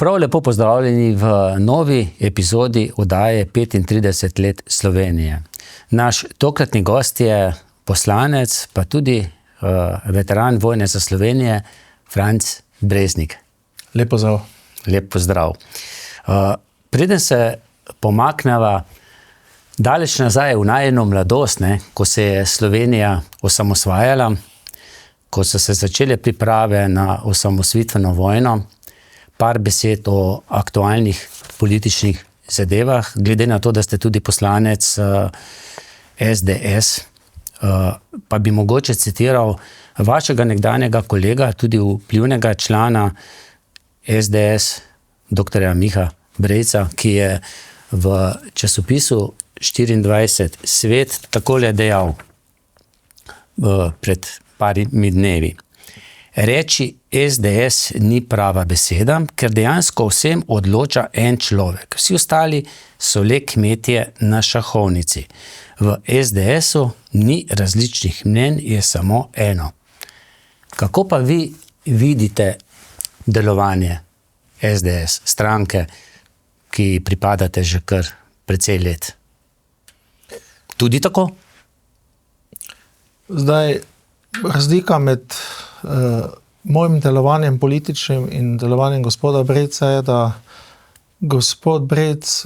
Prav lepo pozdravljeni v novi epizodi oddaje 35 let Slovenije. Naš tokratni gost je poslanec, pa tudi veteran vojne za Slovenije, Franc Breznik. Lep pozdrav. Lep pozdrav. Preden se pomakneva daleč nazaj v najino mladost, ko se je Slovenija osamosvajala, ko so se začele priprave na osamosvojitveno vojno, par besed o aktualnih političnih zadevah, glede na to, da ste tudi poslanec SDS, pa bi mogoče citiral vašega nekdanjega kolega, tudi vplivnega člana SDS, doktorja Miha Brejca, ki je v časopisu 24 Svet takole dejal pred parimi dnevi. Reči SDS ni prava beseda, ker dejansko vsem odloča en človek. Vsi ostali so le kmetje na šahovnici. V SDS-u ni različnih mnenj, je samo eno. Kako pa vi vidite delovanje SDS, stranke, ki pripadate že kar precej let? Tudi tako? Zdaj, razlika med mojim delovanjem političnim in delovanjem gospoda Brejca je, da gospod Brejc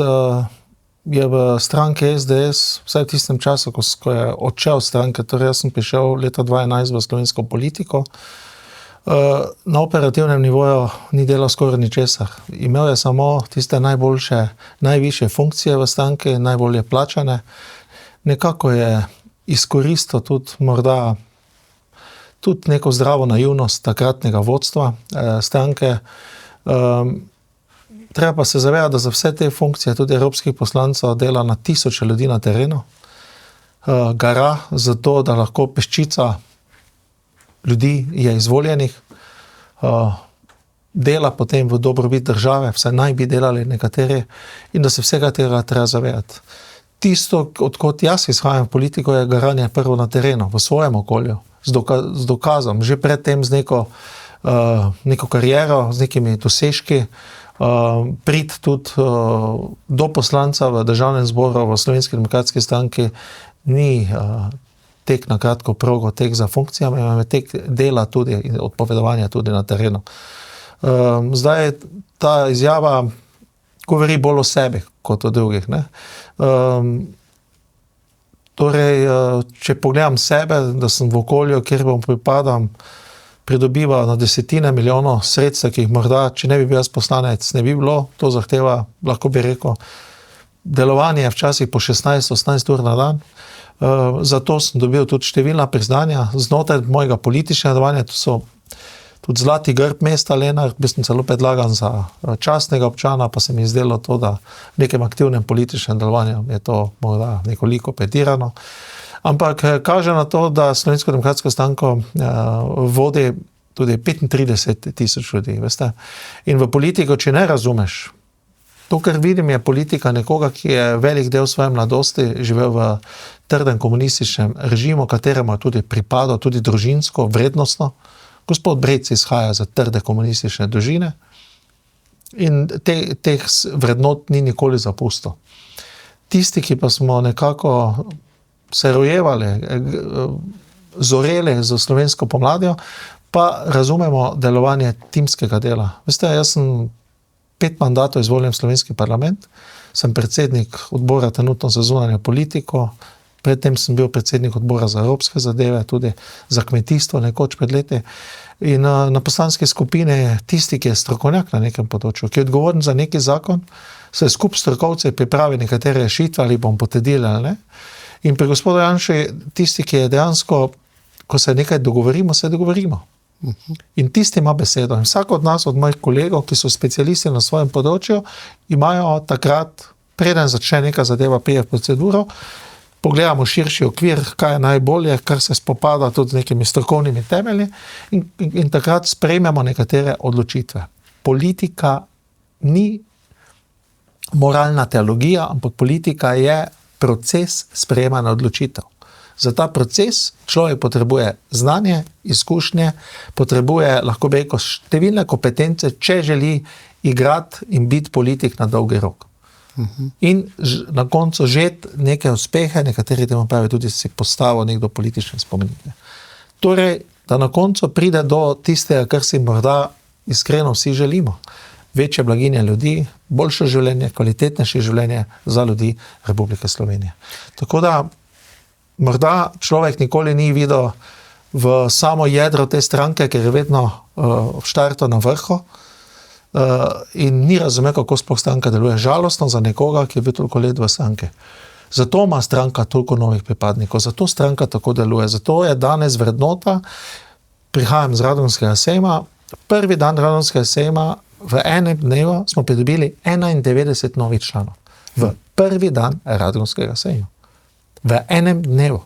je v stranki SDS, vsaj v tistem času, ko je odšel stranke, torej jaz sem prišel leta 2011 v slovensko politiko, na operativnem nivoju ni delal skoraj ničesar. Imel je samo tiste najboljše, najvišje funkcije v stranki, najbolje plačane. Nekako je izkoristil tudi morda tudi neko zdravo naivnost takratnega vodstva stranke. Treba pa se zavedati, da za vse te funkcije tudi evropskih poslancev dela na tisoče ljudi na terenu. Gara za to, da lahko peščica ljudi je izvoljenih, dela potem v dobrobit države, vsaj naj bi delali nekateri, in da se vsega tega treba zavedati. Tisto, odkot jaz izhajam v politiko, je garanje prvo na terenu, v svojem okolju, z dokazom, že predtem z neko kariero, z nekimi dosežki, priti tudi do poslanca v državnem zboru v Slovenski demokratski stranki ni tek na kratko progo, tek za funkcijami, imamo tek dela tudi in odpovedovanja tudi na terenu. Zdaj ta izjava govori bolj o sebi kot o drugih. Torej, če pogledam sebe, da sem v okolju, kjer bom pripadam, pridobiva na desetine milijonov sredstev, ki jih morda, če ne bi bil jaz poslanec, ne bi bilo, to zahteva, lahko bi rekel, delovanje včasih po 16-18 ur na dan. Zato sem dobil tudi številna priznanja znotraj mojega političnega delovanja, to so tudi zlati grb mesta Lenart, bil sem celo predlagan za častnega občana, pa se mi je zdelo to, da v nekem aktivnem političnem delovanju je to morda nekoliko pretirano. Ampak kaže na to, da Slovensko demokratsko stranko vodi tudi 35 tisoč ljudi, veste. In v politiko, če ne razumeš, to, kar vidim, je politika nekoga, ki je velik del svoje mladosti živel v trdem komunističnem režimu, kateremu je tudi pripadal, tudi družinsko, vrednostno. Gospod Brejc izhaja za trde komunistične družine in teh vrednot ni nikoli zapustil. Tisti, ki pa smo nekako se rojevali, zoreli z slovensko pomladjo, pa razumemo delovanje timskega dela. Veste, jaz sem 5 mandatov izvoljen v slovenski parlament, sem predsednik odbora trenutno za zunanjo politiko, predtem sem bil predsednik odbora za evropske zadeve, tudi za kmetijstvo nekoč pred leti. In na poslanski skupini je tisti, ki je strokovnjak na nekem področju, ki je odgovoren za neki zakon, se skup strokovci pripravi nekatere rešitve, ali bom potrdili ali ne. In pri gospodu Janši, tisti, ki je dejansko, ko se nekaj dogovorimo, se dogovorimo. In tisti ima besedo. In vsak od nas, od mojih kolegov, ki so specialisti na svojem področju, imajo takrat, preden začne neka zadeva prije v proceduro, pogledamo širši okvir, kaj je najbolje, kar se spopada tudi z nekimi strokovnimi temelji in takrat sprejmemo nekatere odločitve. Politika ni moralna teologija, ampak politika je proces sprejemanja odločitev. Za ta proces človek potrebuje znanje, izkušnje, potrebuje, lahko bi rekel, številne kompetence, če želi igrati in biti politik na dolgi rok. In na koncu žeti neke uspehe, nekateri temu pravijo tudi si postavil nekdo politične spomenike. Torej, da na koncu pride do tistega, kar si morda iskreno vsi želimo. Večje blaginje ljudi, boljše življenje, kvalitetnejše življenje za ljudi Republike Slovenije. Tako da morda človek nikoli ni videl v samo jedro te stranke, ker je vedno v štartu na vrhu in ni razumel, kako sploh stranka deluje. Žalostno za nekoga, ki je bil toliko let v stranki. Zato ima stranka toliko novih pripadnikov, zato stranka tako deluje, zato je danes vrednota. Prihajam z Radgonskega sejma, prvi dan Radgonskega sejma, v enem dnevu smo pridobili 91 novih članov. V prvi dan Radgonskega sejma. V enem dnevu.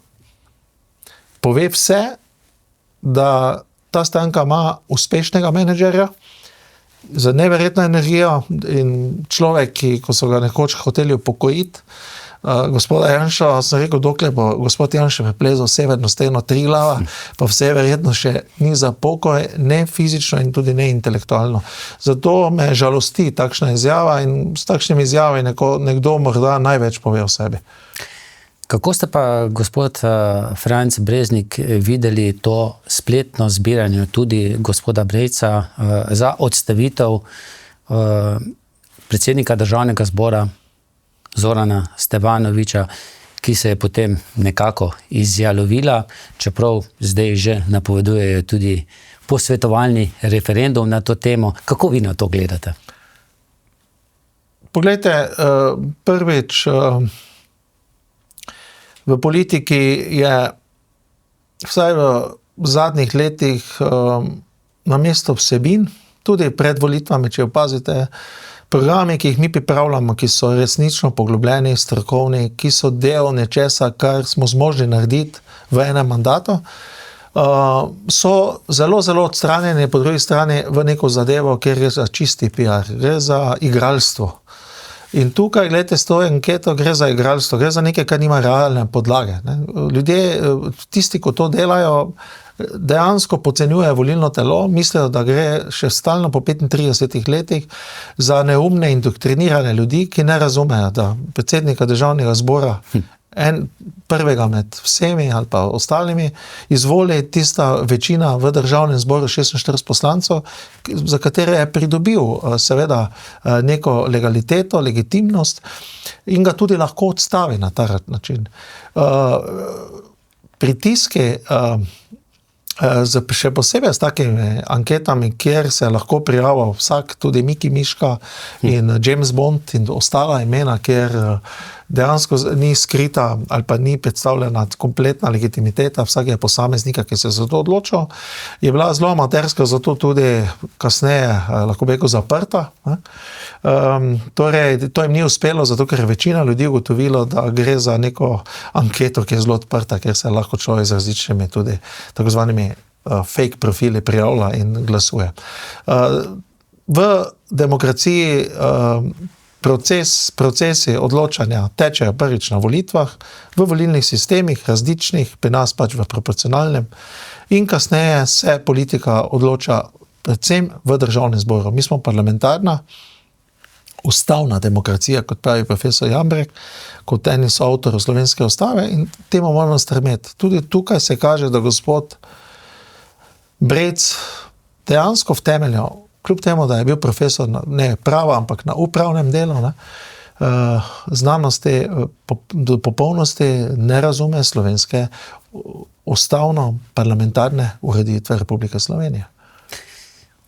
Pove vse, da ta stranka ima uspešnega menedžerja, z neverjetno energijo in človek, ki, ko so ga nekoč hoteli upokojiti, gospoda Janša, sem rekel, dokler bo gospod Janša preplezal severno steno Triglava, pa vse verjetno še ni za pokoj, ne fizično in tudi ne intelektualno. Zato me žalosti takšna izjava in s takšnimi izjavami nekdo morda največ pove o sebi. Kako ste pa, gospod Franc Breznik, videli to spletno zbiranje tudi gospoda Brejca za odstavitev predsednika Državnega zbora Zorana Stevanoviča, ki se je potem nekako izjalovila, čeprav zdaj že napovedujejo tudi posvetovalni referendum na to temo. Kako vi na to gledate? Poglejte, prvič, v politiki je vsaj v zadnjih letih namesto vsebin, tudi pred volitvami, če opazite, programi, ki jih mi pripravljamo, ki so resnično poglobljeni, strokovni, ki so del nečesa, kar smo zmožni narediti v enem mandatu, so zelo, zelo odstranjeni po drugi strani v neko zadevo, kjer gre za čisti PR, gre za igralstvo. In tukaj, gledajte, s to anketo gre za igralstvo, gre za nekaj, kar nima realne podlage. Ne? Ljudje, tisti, ko to delajo, dejansko podcenjujejo volilno telo, mislijo, da gre še stalno po 35 letih za neumne in doktrinirane ljudi, ki ne razumejo, da predsednika Državnega zbora prvega med vsemi ali pa ostalimi izvoli tista večina v Državnem zboru 46 poslancev, za katere je pridobil seveda neko legaliteto, legitimnost in ga tudi lahko odstavi na ta način. Pritiski, še posebej s takimi anketami, kjer se lahko prijavil vsak, tudi Miki Miška in James Bond in ostala imena, kjer dejansko ni skrita ali pa ni predstavljena kompletna legitimiteta vsakega posameznika, ki se je za to odločil, je bila zelo amaterska, zato tudi kasneje lahko bi rekel zaprta. Torej, to jim ni uspelo, zato ker je večina ljudi ugotovilo, da gre za neko anketo, ki je zelo odprta, ker se lahko človek z različnimi tudi tako zvanimi fake profili prijavlja in glasuje. V demokraciji procesi odločanja tečejo prvič na volitvah, v volilnih sistemih različnih, pri nas pač v proporcionalnem, in kasneje se politika odloča predvsem v Državnem zboru. Mi smo parlamentarna, ustavna demokracija, kot pravi profesor Jambrek, kot eni so avtorov slovenske ustave in temu moramo stremeti. Tudi tukaj se kaže, da gospod Brejc dejansko v temelju, kljub temu, da je bil profesor ne prava, ampak na upravnem delu, znanosti do popolnosti ne razume slovenske ustavno-parlamentarne ureditve Republike Slovenije.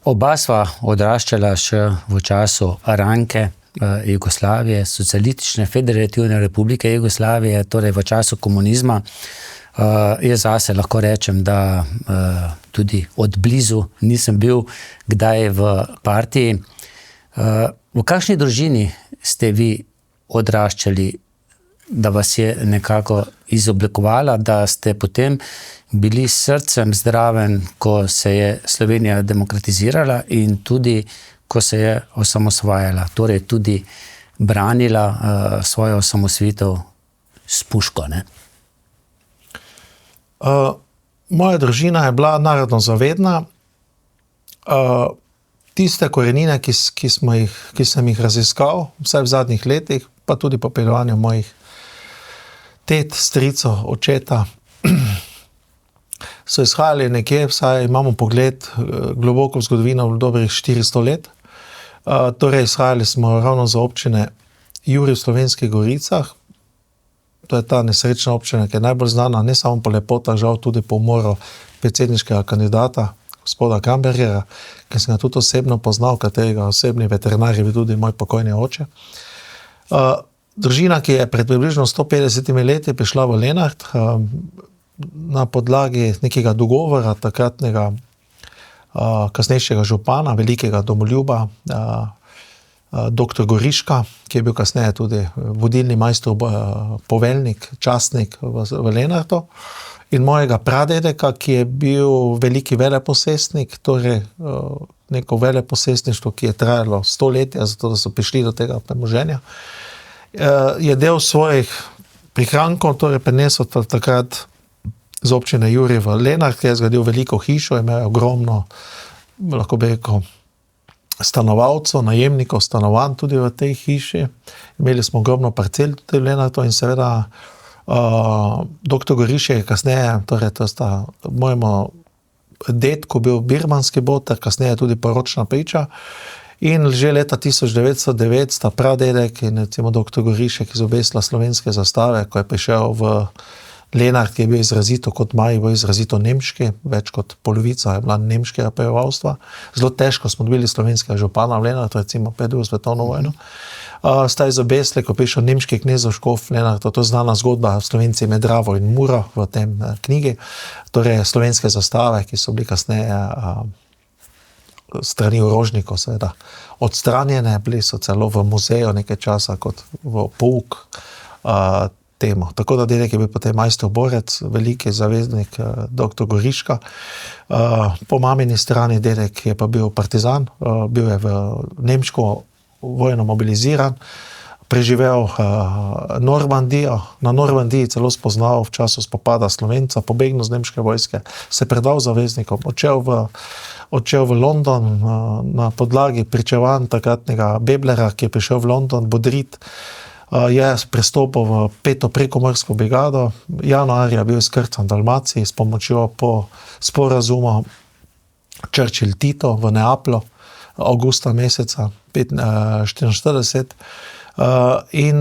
Oba sva odraščala še v času Aranke Jugoslavije, Socialistične federativne republike Jugoslavije, torej v času komunizma. Jaz zase lahko rečem, da tudi od blizu nisem bil kdaj v partiji. V kakšni družini ste vi odraščali, da vas je nekako izoblikovala, da ste potem bili s srcem zdraven, ko se je Slovenija demokratizirala in tudi, ko se je osamosvajala, torej tudi branila svojo osamosvojitev s puško, ne? Moja družina je bila narodno zavedna. Tiste korenine, ki sem jih raziskal, vsaj v zadnjih letih, pa tudi po peljevanju mojih tet, stricov, očeta, so izhajali nekje, vsaj imamo pogled globoko v zgodovino, v dobrih 400 let. Torej, izhajali smo ravno za občine Jurij v Slovenskih Goricah. To je ta nesrečna občina, ki je najbolj znana, ne samo po lepotah, žal tudi po umoru predsedniškega kandidata, gospoda Krambergerja, ki sem ga tudi osebno poznal, katerega osebni veterinar je bil tudi moj pokojni oče. Družina, ki je pred približno 150 leti prišla v Lenart, na podlagi nekega dogovora takratnega kasnejšega župana, velikega domoljuba, dr. Goriška, ki je bil kasneje tudi vodilni majster, poveljnik, častnik v Lenartu, in mojega pradedeka, ki je bil veliki veleposestnik, torej neko veleposestništvo, ki je trajalo stoletja, zato da so prišli do tega premoženja, je del svojih prihrankov, torej prenesel takrat z občine Jurij v Lenart, ki je zgradil veliko hišo, imel ogromno, lahko bi rekel, stanovalcev, najemnikov stanovanj tudi v tej hiši. Imeli smo ogromno parcel tudi v Lenartu in seveda dr. Gorišek je kasneje, torej to sta mojemu dedku bil birmanski boter, kasneje tudi poročna priča, in že leta 1909 sta pradedek in recimo dr. Gorišek izobesila slovenske zastave, ko je prišel v Lenart, ki je bil izrazito kot Maribor, izrazito nemški, več kot polovica je bila nemškega prebivalstva. Zelo težko smo dobili slovenskega župana v Lenartu, recimo pred drugo svetovno vojno. Sta izobesili, ko je prišel nemški knezov škof v Lenartu, to je znana zgodba Slovenci med Dravo in Muro v tem knjigi, torej slovenske zastave, ki so bili kasneje strani orožnikov seveda odstranjene, bili so celo v muzeju nekaj časa kot v pouk temu. Tako da dedek je bil potem majster borec, veliki zaveznik dr. Goriška. Po mamini strani dedek je pa bil partizan, bil je v nemško vojno mobiliziran, preživel Normandijo, na Normandiji celo spoznal v času spopada Slovenca, pobegnil z nemške vojske, se predal zaveznikom, odšel v London na podlagi pričevanj takratnega Beblera, ki je prišel v London bodrit, je prestopil v 5. prekomorsko brigado, januarja bil izkrcan v Dalmaciji s pomočjo po sporazumu Churchill-Tito v Neaplju, avgusta meseca 1944, in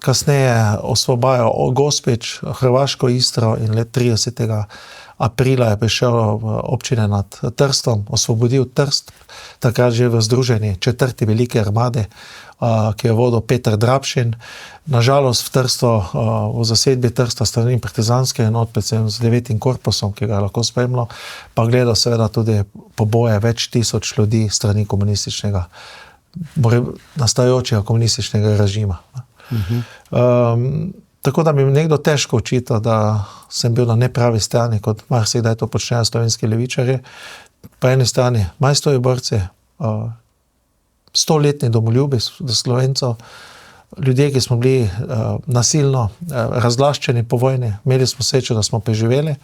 kasneje osvobajal Gospič, Hrvaško Istro, in let 30. aprila je prišel v občine nad Trstom, osvobodil Trst, takrat že v združeni 4. velike armade, ki je vodil Peter Drabšin. Nažalost v Trsto, v zasedbi Trsta strani partizanske enot, predvsem z 9. korpusom, ki ga je lahko spremljal, pa gledal seveda tudi poboje več tisoč ljudi strani komunističnega, nastajajočega komunističnega režima. Tako da mi nekdo težko očita, da sem bil na nepravi strani, kot marsikdaj to počnejo slovenski levičarji. Po eni strani majstrovi borci, 100-letni domoljubi Slovencev, ljudje, ki smo bili nasilno razlaščeni po vojni, imeli smo srečo, da smo preživeli.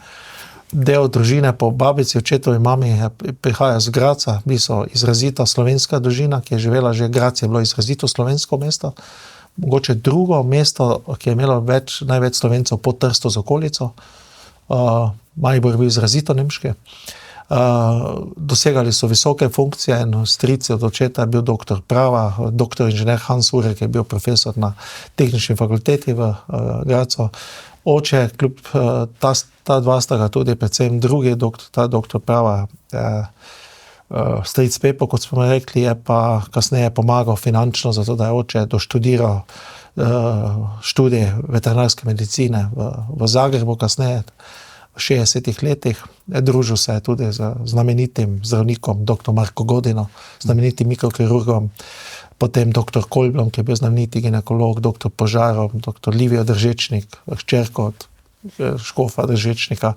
Del družine po babici, očetovi mami prihaja z Graca, bili so izrazita slovenska družina, ki je živela že, Graz je bilo izrazito slovensko mesto, mogoče drugo mesto, ki je imelo največ Slovencev po Trstu z okolico, Maribor je bil izrazito nemški. Dosegali so visoke funkcije in stric od očeta je bil doktor prava, doktor inženir Hans Urek je bil profesor na tehnični fakulteti v Gracu. Oče, kljub ta dva sta ga tudi, predvsem drugi doktor, ta doktor prava, stric Pepo, kot smo rekli, je pa kasneje pomagal finančno, zato da je oče doštudiral študij veterinarske medicine v Zagrebu kasneje, v 60 letih. Družil se je tudi z znamenitim zdravnikom dr. Marko Godino, znamenitim mikrokirurgom, potem dr. Kolblom, ki je bil znameniti ginekolog, dr. Požarov, dr. Livijo Držečnik, hčerko od škofa Držečnika.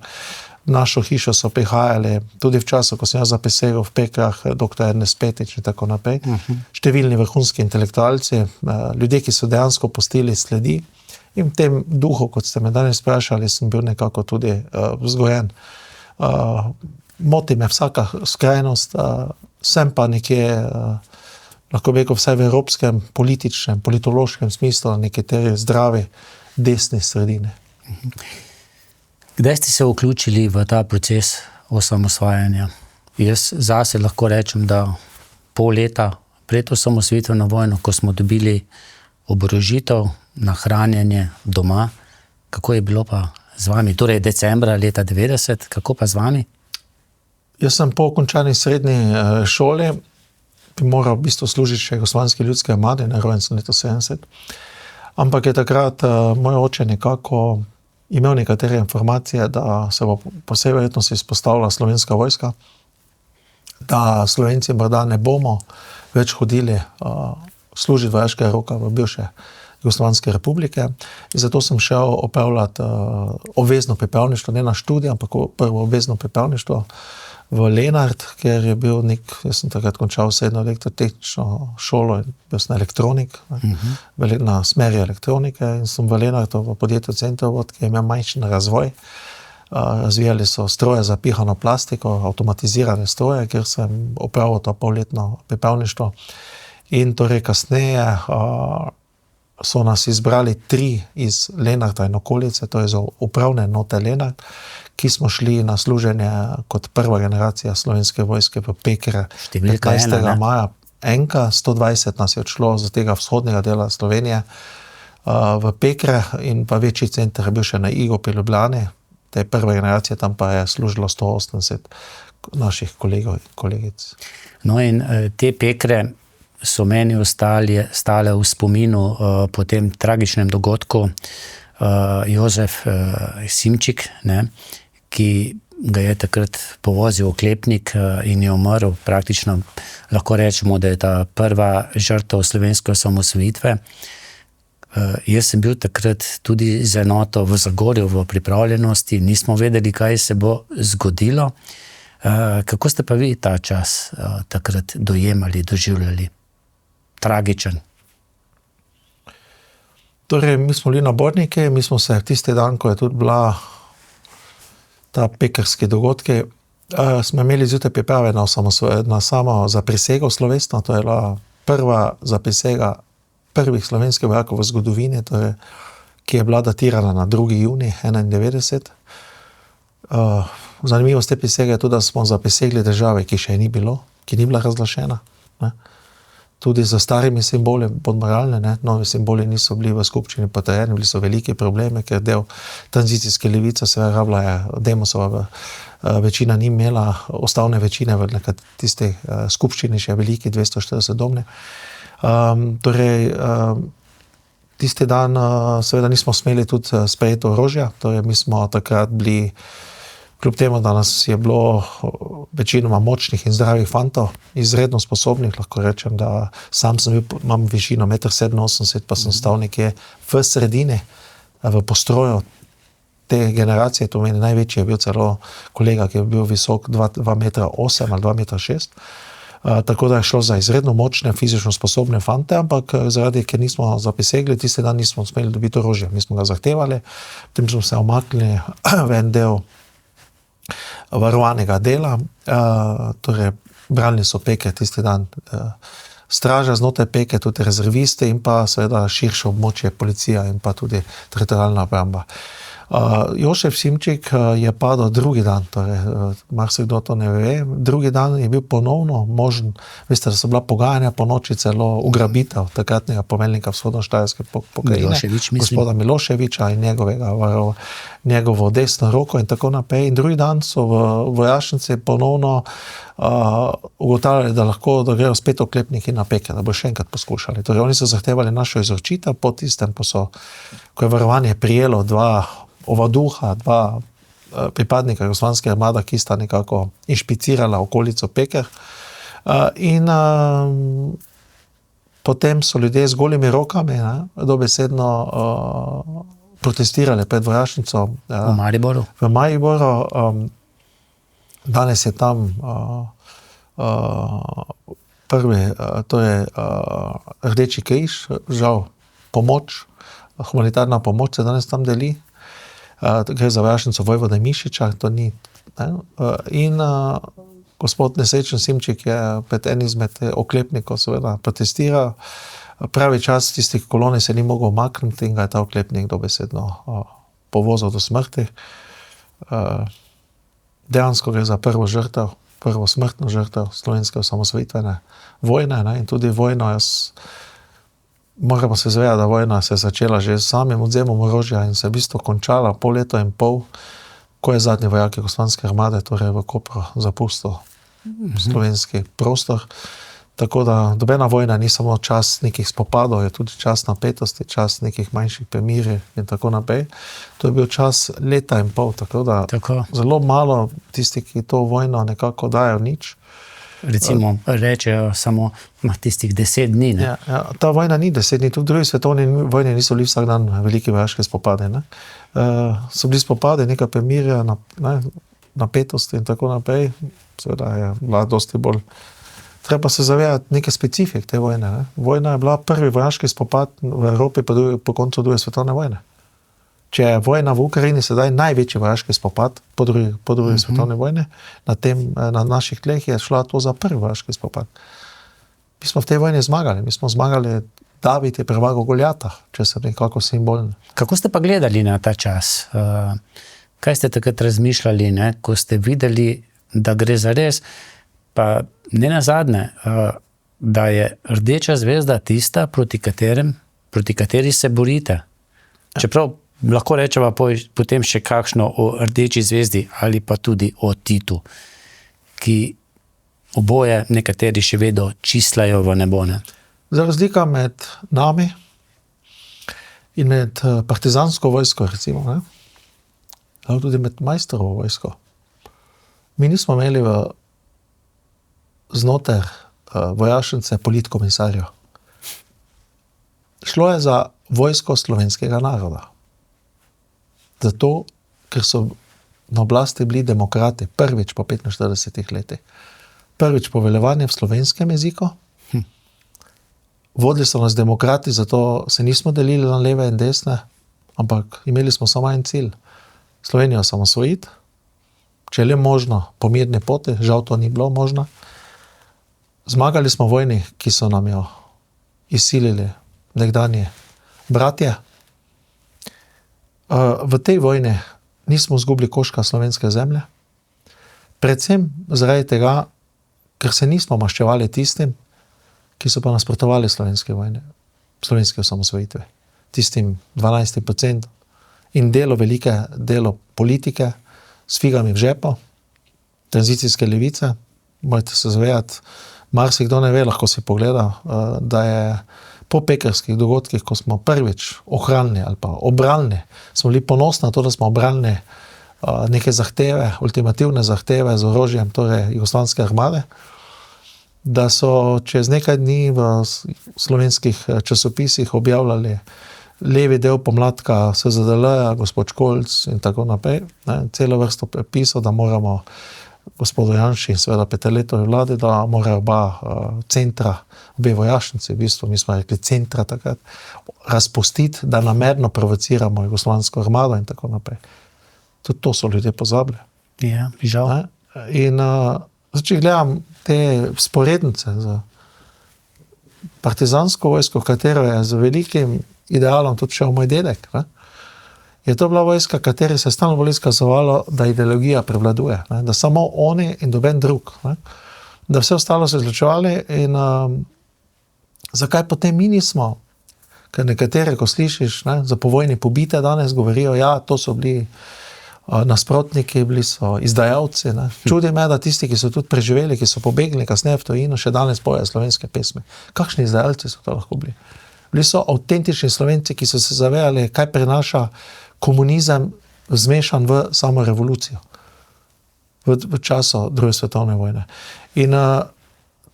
V našo hišo so prihajali tudi v času, ko sem jaz zaprisegel v Pekrah, dr. Ernest Petič in tako naprej. Številni vrhunski intelektualci, ljudje, ki so dejansko pustili sledi In v tem duhu, kot ste me danes sprašali, sem bil nekako tudi vzgojen. Moti me vsaka skrajnost, sem pa nekje, lahko bi rekel, vsaj v evropskem političnem, politološkem smislu, nekateri zdravi desni sredine. Kdaj ste se vključili v ta proces osamosvajanja? Jaz zase lahko rečem, da pol leta pred osamosvojitveno vojno, ko smo dobili oborožitev, nahranjanje doma, kako je bilo pa z vami? Torej decembra leta 90, kako pa z vami? Jaz sem po končani srednji šoli bi moral v bistvu služiti še Jugoslovanski ljudski armadi, rojen sem leta 70, ampak je takrat moj oče nekako imel nekatere informacije, da se bo po vsej verjetnosti izpostavila Slovenska vojska, da Slovenci morda ne bomo več hodili služiti vojaškega roka v bivše Jugoslovanske republike. In zato sem šel opravljati obvezno pripravništvo, ne na študij, ampak prvo obvezno pripravništvo v Lenart, kjer je bil jaz sem takrat končal srednjo elektrotehnično šolo in bil sem elektronik, na smeri elektronike in sem v Lenartu v podjetju Centrovod, ki je imel manjši razvoj. Razvijali so stroje za pihano plastiko, avtomatizirane stroje, kjer sem opravil to polletno pripravništvo. In torej kasneje so nas izbrali 3 iz Lenarta in okolice, to je za upravne enote Lenart, ki smo šli na služenje kot prva generacija Slovenske vojske v Pekre 15. maja. 120 nas je odšlo z tega vzhodnega dela Slovenije v Pekre in pa večji center je bil še na Igu pri Ljubljani. Te prve generacije, tam pa je služilo 180 naših kolegov in kolegic. No in te Pekre so meni stale v spominu po tem tragičnem dogodku. Jožef Simčik, ki ga je takrat povozil oklepnik in je umrl, praktično lahko rečemo, da je ta prva žrtev slovenske osamosvojitve. Jaz sem bil takrat tudi z enoto v Zagorju v pripravljenosti, nismo vedeli, kaj se bo zgodilo. Kako ste pa vi ta čas takrat dojemali, doživljali? Tragičen. Torej, mi smo bili naborniki, mi smo se tisti dan, ko je tudi bila ta pekrski dogodki, smo imeli zjutraj priprave na samo zaprisego slovesno, to je bila prva zaprisega prvih slovenskih vojakov v zgodovini, torej, ki je bila datirana na 2. junij 1991. Zanimivost te prisege je tudi, da smo zaprisegli države, ki še ni bilo, ki ni bila razglašena. Tudi za starimi simboli podmoralne, novi simboli niso bili v skupščini potrjeni, bili so veliki problemi, ker del tranzicijske levice se rabila je, Demosova večina ni imela, ustavne večine v tisti skupščini še veliki, 240 domne. Torej, tisti dan seveda nismo smeli tudi sprejeti orožja, torej mi smo takrat bili, kljub temu, da nas je bilo večinoma močnih in zdravih fantov, izredno sposobnih, lahko rečem, da sam sem bil, imam višino 1,87 m, pa sem stal nekje v sredini, v postroju te generacije, to meni največji je bil celo kolega, ki je bil visok 2,8 m ali 2,6 m. Tako da je šlo za izredno močne, fizično sposobne fante, ampak zaradi, ker nismo zaprisegli, tisti dan nismo smeli dobiti orožja, mi smo ga zahtevali, potem smo se omaknili v en del varovanega dela, torej branili so Peke tisti dan straža znotraj Peke, tudi rezervisti in pa seveda širše območje policija in pa tudi teritorialna obramba. Jožef Simčik je padel drugi dan, torej marsikdo to ne ve, drugi dan je bil ponovno možen, veste, da so bila pogajanja po noči, celo ugrabitev takratnega poveljnika vzhodno-štajerske pokrajine, gospoda Miloševiča in njegovo desno roko in tako naprej. In drugi dan so v vojašnici ponovno ugotavljali, da lahko grejo spet oklepniki na Peke, da bo še enkrat poskušali. Torej oni so zahtevali našo izročitev, po tistem, ko je varovanje prijelo 2 ovaduha, 2 pripadnika Jugoslovanske armade, ki sta nekako inšpicirala okolico Peker. In potem so ljudje z golimi rokami dobesedno protestirali pred vojašnico v Mariboru. Danes je tam prvi, to je Rdeči križ, žal pomoč humanitarna pomoč se danes tam deli. Gre za vojašnico Vojvode Mišiča, to ni. Ne? In gospod Nesrečen Simčik je pred enim izmed oklepnikov seveda protestiral. Pravi čas tistih kolonij se ni mogel umakniti in ga je ta oklepnik dobesedno povozil do smrti. Dejansko gre za prvo smrtno žrtev slovenske osamosvojitvene vojne, ne? In tudi vojno, moramo se zavedati, da vojna se je začela že s samim odzemom orožja in se je v bistvu končala po leto in pol, ko je zadnji vojak Jugoslovanske armade, torej v Kopru, zapustil slovenski prostor. Tako da dobena vojna ni samo čas nekih spopadov, je tudi čas napetosti, čas nekih manjših premirij in tako naprej. To je bil čas leta in pol, tako da zelo malo tisti, ki to vojno nekako dajo nič. Recimo rečejo samo tistih 10 dni. Ne? Ja, ta vojna ni 10 dni, tudi v drugi svetovni vojni niso bili vsak dan veliki vojaški spopadi. So bili spopadi, nekaj premirja, napetosti in tako naprej. Seveda je bila dosti bolj. Treba se zavedati neke specifik te vojne. Ne? Vojna je bila prvi vojaški spopad v Evropi po koncu druge svetovne vojne. Če je vojna v Ukrajini sedaj največji vojaški spopad po drugi svetovni vojni, na naših tleh je šla to za prvi vojaški spopad. Mi smo v tej vojni zmagali. Mi smo zmagali, David je premagal Goljata, če se nekako simbolni. Kako ste pa gledali na ta čas? Kaj ste takrat razmišljali, ne? Ko ste videli, da gre za res? Pa ne nazadnje, da je Rdeča zvezda tista, proti kateri se borite. Čeprav lahko rečeva potem še kakšno o Rdeči zvezdi ali pa tudi o Titu, ki oboje nekateri še vedno čislajo v nebo. Ne? Za razlika med nami in med partizansko vojsko, recimo, ne? Ali tudi med majstrovo vojsko, mi nismo imeli znotraj vojašnice politkomisarjev. Šlo je za vojsko slovenskega naroda. Zato, ker so na oblasti bili demokrati, prvič po 45 letih. Prvič poveljevanje v slovenskem jeziku. Vodili so nas demokrati, zato se nismo delili na leve in desne, ampak imeli smo samo en cilj. Slovenijo osamosvojiti, če je le možno po mirni poti, žal to ni bilo možno. Zmagali smo v vojni, ki so nam jo izsilili nekdanji bratje. V tej vojni nismo izgubili koščka slovenske zemlje, predvsem zaradi tega, ker se nismo maščevali tistim, ki so pa nasprotovali slovenski vojni, slovenski osamosvojitvi. Tistim 12% in velike delo politike s figami v žepu, tranzicijske levice. Morate se zavedati, marsikdo ne ve, lahko si pogleda, da je po pekrskih dogodkih, ko smo prvič ohranili ali pa obranili, smo bili ponosni na to, da smo obranili neke zahteve, ultimativne zahteve z orožjem, torej Jugoslovanske armade, da so čez nekaj dni v slovenskih časopisih objavljali levi del pomladka SZDL-ja, gospod Školc in tako naprej, celo vrsto prepisov, da moramo gospodu Janši in seveda Peterletovi vladi, da morajo oba centra, obe vojašnici, v bistvu mi smo rekli centra takrat, razpustiti, da namerno provociramo Jugoslovansko armado in tako naprej. Tudi to so ljudje pozabili. Ja, žal. In če gledam te sporednice z partizansko vojsko, katero je z velikim idealom tudi šel moj dedek, ne? Je to bila vojska, kateri se je stalno bolj izkazovalo, da ideologija prevladuje, ne? Da samo oni in doben drug, ne? Da vse ostalo so izločevali in zakaj potem mi nismo, ker nekatere, ko slišiš, ne, za povojni pobite danes govorijo, ja, to so bili nasprotniki, bili so izdajalci, ne? Čudi me, da tisti, ki so tudi preživeli, ki so pobegli kasneje v tujino, še danes pojejo slovenske pesmi. Kakšni izdajalci so to lahko bili? Bili so avtentični Slovenci, ki so se zavedali, kaj prinaša komunizem zmešan v samo revolucijo v času druge svetovne vojne. In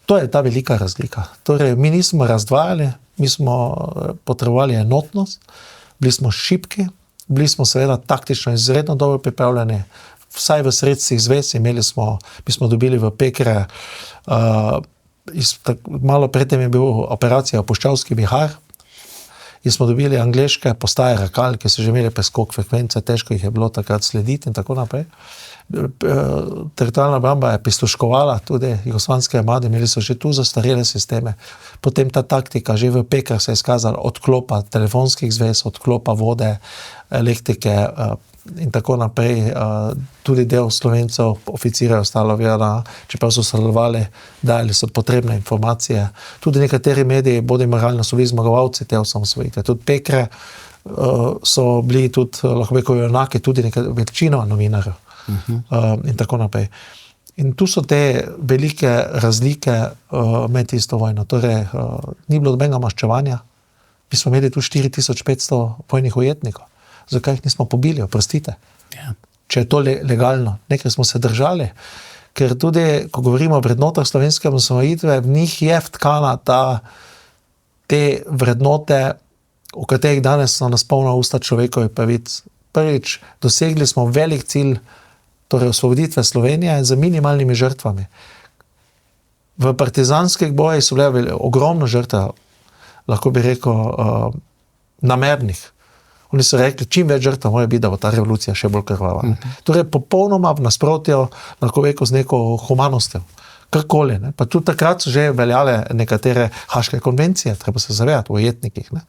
to je ta velika razlika. Torej, mi nismo razdvajali, mi smo potrebovali enotnost, bili smo šibki, bili smo seveda taktično izredno dobro pripravljeni, vsaj v sredstvih zvez, mi smo dobili v Pekre, malo predtem je bil operacija Puščavski vihar, in smo dobili angleške postaje Rakal, ki so že imeli preskok frekvence, težko jih je bilo takrat slediti in tako naprej. Teritorialna obramba je prisluškovala tudi jugoslovanske armade, imeli so že tu zastarele sisteme. Potem ta taktika že v Pekah se je izkazala odklopa telefonskih zvez, odklopa vode, elektrike in tako naprej. Tudi del Slovencev, oficirjev ostalo verjela, čeprav so sodelovali, dali so potrebne informacije. Tudi nekateri mediji, bodi moralno, so bili zmagovalci te osamosvojitve. Tudi Pekre so bili tudi, lahko bi junaki, tudi večina novinarjev. In tako naprej. In tu so te velike razlike med isto vojno. Torej, ni bilo dobenega maščevanja. Mi smo imeli tu 4500 vojnih ujetnikov. Zakaj jih nismo pobili, oprostite? Ja. Če je to legalno. Nekaj smo se držali. Ker tudi, ko govorimo o vrednotah slovenske osamosvojitve, v njih je vtkana te vrednote, o katerih danes so nas polna usta človekovih pravic. Prvič, dosegli smo velik cilj, torej osvoboditve Slovenije z minimalnimi žrtvami. V partizanskih bojih so bile ogromno žrtev, lahko bi rekel, namernih. Oni so rekli, čim več žrtev mora biti, da bo ta revolucija še bolj krvava. Torej, popolnoma v nasprotju, lahko bi rekel, z neko humanostjo. Karkoli. Ne? Pa tudi takrat so že veljale nekatere haške konvencije, treba se zavedati, o ujetnikih. Ne?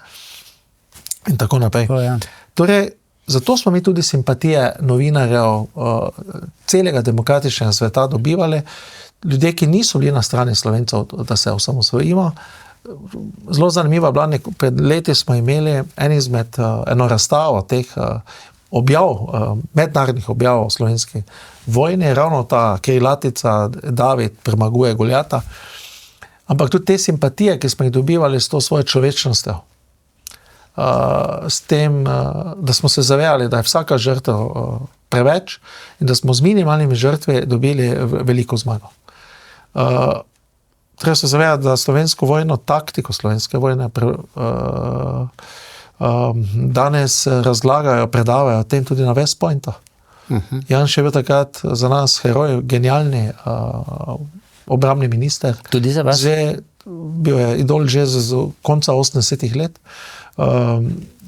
In tako naprej. Torej, zato smo mi tudi simpatije novinarjev celega demokratičnega sveta dobivali. Ljudje, ki niso bili na strani Slovencev, da se osamosvojimo. Zelo zanimiva bila, pred leti smo imeli eno razstavo teh objav, mednarodnih objav o slovenski vojni, ravno ta krilatica David premaguje Goljata. Ampak tudi te simpatije, ki smo jih dobivali s to svojo človečnostjo, s tem, da smo se zavedali, da je vsaka žrtev preveč in da smo z minimalnimi žrtvi dobili veliko zmago. Treba se zavedati, da slovensko vojno, taktiko slovenske vojne danes razlagajo, predavajo o tem tudi na West Pointu. Janša je bil takrat za nas heroj, genialni obrambni minister. Tudi za vas? Bil je idol že z konca 80-ih let.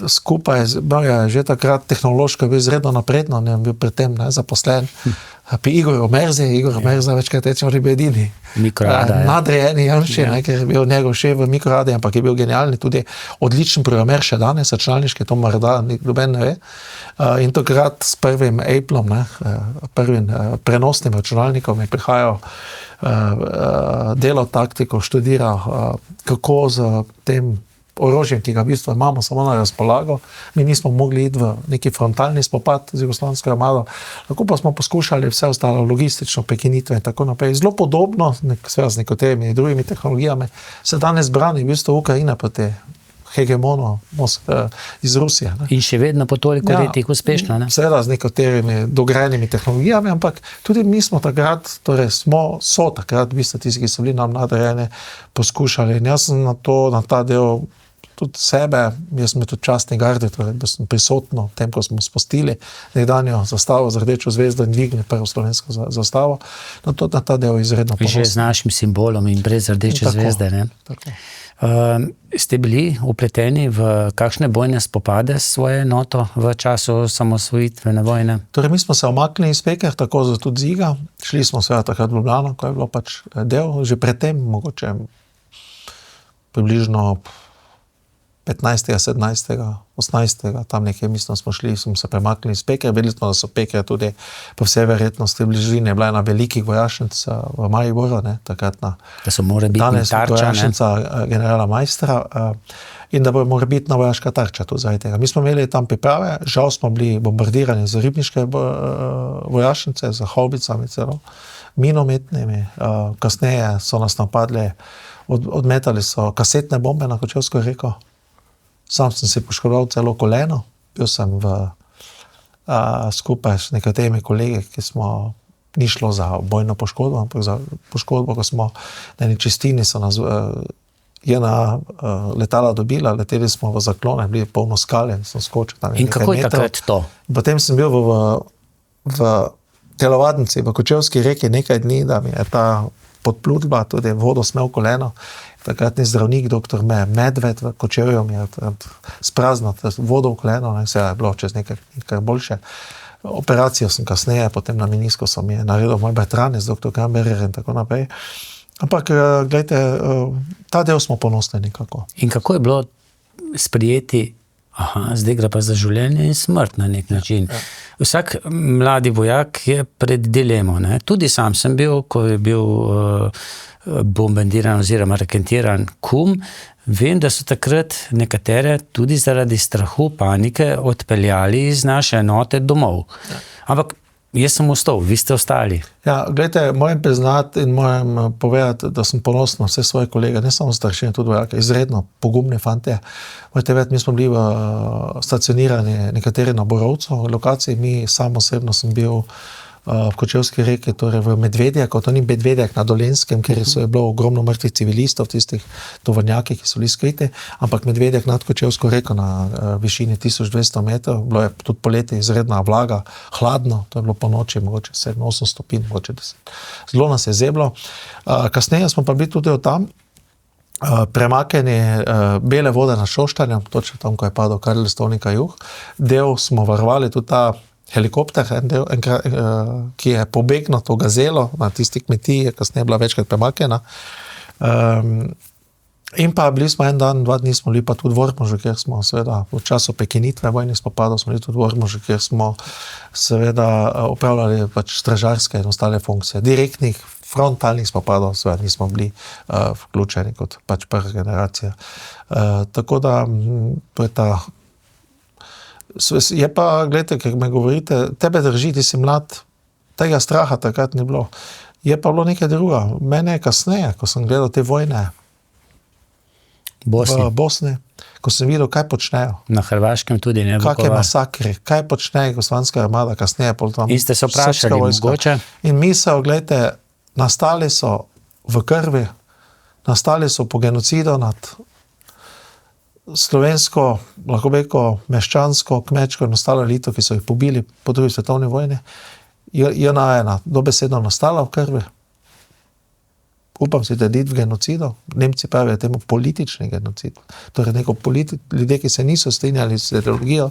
Skupaj je že takrat tehnološko bil izredno napredno, ne bil pri tem zaposlen. Pri Igorju Merzi, večkrat rečemo, da je bil edini nadrejeni Janši, ker je bil njegov šef v Mikroradi, ampak je bil genialni, tudi odličen programer še danes, računalniški, to morda noben ne ve. In takrat s prvim Applom, prvim prenosnim računalnikom je prihajal delo taktiko, študiral, kako z tem orožjem, ki ga v bistvu imamo samo na razpolago. Mi nismo mogli iti v neki frontalni spopad z jugoslovansko armado, tako pa smo poskušali vse ostalo logistično prekinitve in tako naprej. Zelo podobno, z nekaterimi drugimi tehnologijami, se danes brani v bistvu Ukrajina proti hegemonu iz Rusije. Ne. In še vedno po toliko letih uspešno. Ne? Seveda z nekaterimi dograjenimi tehnologijami, ampak tudi mi smo takrat, torej so takrat, v bistvu tisti, ki so bili nam nadrejeni, poskušali. In jaz sem na ta del tudi sebe, jaz sem tudi častni gardi, torej da sem prisotno v tem, ko smo spustili nekdanjo zastavo z rdečo zvezdo in dvignili prvo slovensko zastavo, na ta del izredno ponosni. Že z našim simbolom in brez rdeče zvezde. Ne? Tako. Ste bili upleteni v kakšne bojne spopade s svojo enoto v času samosvojitvene vojne? Torej, mi smo se omaknili iz Peker, tako tudi z Iga. Šli smo seveda takrat v Ljubljano, ko je bilo pač del, že predtem, mogoče približno 15., 17., 18., tam nekje, mislim, smo šli, smo se premaknili iz Peker. Vedeli smo, da so Pekre tudi po vsej verjetnosti v bližini, bila ena velikih vojašnic v Mariboru, takratna. Da so mora biti tarča, vojašnica generala Majstra in da bo mora biti vojaška tarča tu zaradi tega. Mi smo imeli tam priprave, žal smo bili bombardirani z ribniške vojašnice, z haubicami celo, minometnimi, kasneje so nas napadli, odmetali so kasetne bombe na Kočevsko reko. Sam sem si poškodoval celo koleno, bil sem skupaj s nekaterimi kolegi, ki smo, ni šlo za bojno poškodbo, ampak za poškodbo, ko smo na eni čistini so nas letala dobila, leteli smo v zaklone, bili polno skale, sem skočil tam nekaj metrov. In kako je takrat to? Potem sem bil v telovadnici, v Kočevski reki nekaj dni, da mi je ta podplutba, tudi vodo smel koleno. Takratni zdravnik, doktor Medved v Kočevju, mi je spraznil vodo v koleno, vse je bilo čez nekaj boljše. Operacijo sem kasneje, potem na menisko mi je naredil moj bratranec, doktor Gamberer in tako naprej. Ampak, gledajte, ta del smo ponosni nekako. In kako je bilo sprijeti, zdaj gre pa za življenje in smrt na nek način. Vsak mladi vojak je pred dilemo, ne? Tudi sam sem bil, ko je bil bombardiran oziroma raketiran Kum, vem, da so takrat nekatere tudi zaradi strahu, panike odpeljali iz naše enote domov. Ampak jaz sem ostal, vi ste ostali. Ja, gledajte, moram priznati in moram povedati, da sem ponosen na vse svoje kolege, ne samo staršine, tudi vojake, izredno pogumne fante. Morate vedeti, mi smo bili stacionirani nekateri na Borovcu lokaciji, mi sam osebno sem bil v Kočevski reki, torej v Medvedjaku, to ni Medvedjak na Dolenjskem, kjer je bilo ogromno mrtvih civilistov, tistih tovornjakih, ki so bili skriti, ampak Medvedjak nad Kočevsko reko na višini 1200 metrov, bilo je tudi poleti izredna vlaga, hladno, to je bilo po noči, mogoče 7-8 stopinj, mogoče 10. Zelo nas je zeblo. Kasneje smo pa bili tudi od tam, premaknjeni bele vode na Šoštanju, točno tam, ko je padel Karel Stovnika Juh. Del smo varovali tudi ta helikopter, ki je pobegnil to gazelo na tisti kmetiji, kasneje bila večkrat premaknjena. In pa bili smo en dan, 2 dni smo bili pa tudi v Ormožu, kjer smo seveda v času prekinitve vojnih spopadov smo bili tudi v Ormožu, kjer smo seveda upravljali pač stražarske in ostale funkcije. Direktnih frontalnih spopadov seveda nismo bili vključeni kot pač prva generacija. Tako da to je ta. Je pa, gledajte, ker me govorite, tebe drži, ti si mlad, tega straha takrat ni bilo. Je pa bilo nekaj druga. Mene je kasneje, ko sem gledal te vojne v Bosni, ko sem videl, kaj počnejo. Na Hrvaškem tudi ne. Kakšne masakre, kaj počne Jugoslavijska armada, kasneje pol tam. In ste se vprašali, mogoče? In misel, gledajte, nastali so v krvi, nastali so po genocidu nad slovensko, lahko bi rekel, meščansko, kmečko in ostalo elito, ki so jih pobili po drugi svetovni vojni, je dobesedno nastala v krvi. Upam si trditi v genocidu. Nemci pravijo temu politični genocid. Torej ljudje, ki se niso strinjali s ideologijo,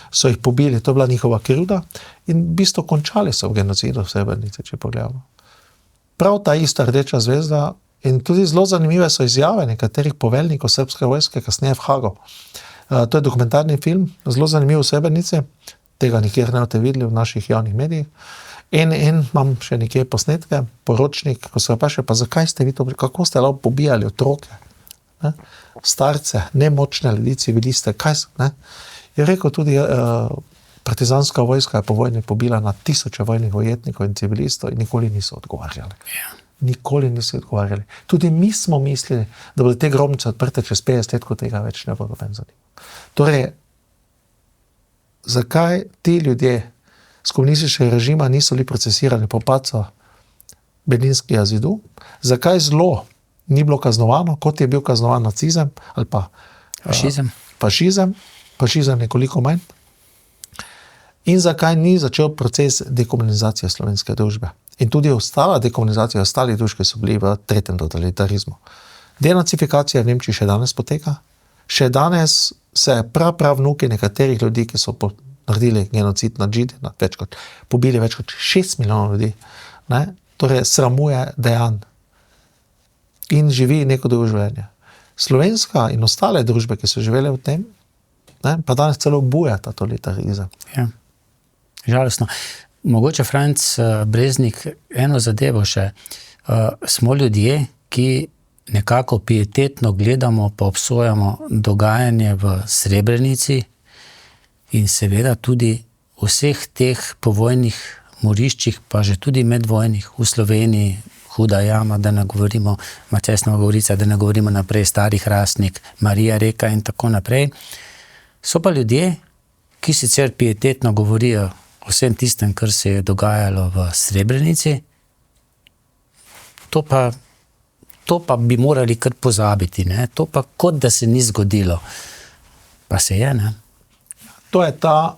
so jih pobili. To je bila njihova krivda in v bistvu končali so v genocidu v Srebrenici, če pogledamo. Prav ta ista Rdeča zvezda. In tudi zelo zanimive so izjave nekaterih poveljnikov srpske vojske, kasneje v Hagu. To je dokumentarni film, zelo zanimiv v Srebrenici, tega nikjer ne boste videli v naših javnih medijih. In imam še nekje posnetke, poročnik, ko se vpraša, pa zakaj ste vi to, kako ste lahko pobijali otroke, ne? Starce, nemočne ljudi, civiliste, kaj, je rekel tudi, partizanska vojska je po vojni pobila na 1000 vojnih ujetnikov in civilistov in nikoli niso odgovarjali. Nikoli niso odgovarjali. Tudi mi smo mislili, da bodo te grobnice odprte čez 50 let, ko tega več ne bo noben zanimalo. Torej, zakaj ti ljudje z komunističnega režima niso bili procesirani po padcu Berlinskega zidu? Zakaj zlo ni bilo kaznovano, kot je bil kaznovan nacizem ali pa fašizem nekoliko manj? In zakaj ni začel proces dekomunizacije slovenske družbe? In tudi ostala dekomunizacija ostalih družb, ki so bili v tretjem totalitarizmu. Denacifikacija v Nemčiji še danes poteka. Še danes se vnuki nekaterih ljudi, ki so naredili genocid nad Židi, pobili več kot 6 milijonov ljudi, ne? Torej sramuje dejanj in živi neko drugo življenje. Slovenska in ostale družbe, ki so živele v tem, ne? Pa danes celo buja ta totalitarizem. Ja, žalostno. Mogoče, Franc Breznik, eno zadevo še. Smo ljudje, ki nekako pietetno gledamo pa obsojamo dogajanje v Srebrenici in seveda tudi vseh teh povojnih moriščih, pa že tudi medvojnih v Sloveniji, Huda jama, da ne govorimo Macesnova Gorica, da ne govorimo naprej Stari Hrastnik, Marija reka in tako naprej. So pa ljudje, ki sicer pietetno govorijo vsem tistem, kar se je dogajalo v Srebrenici, to pa bi morali kar pozabiti, ne? To pa kot da se ni zgodilo. Pa se je, ne? To je ta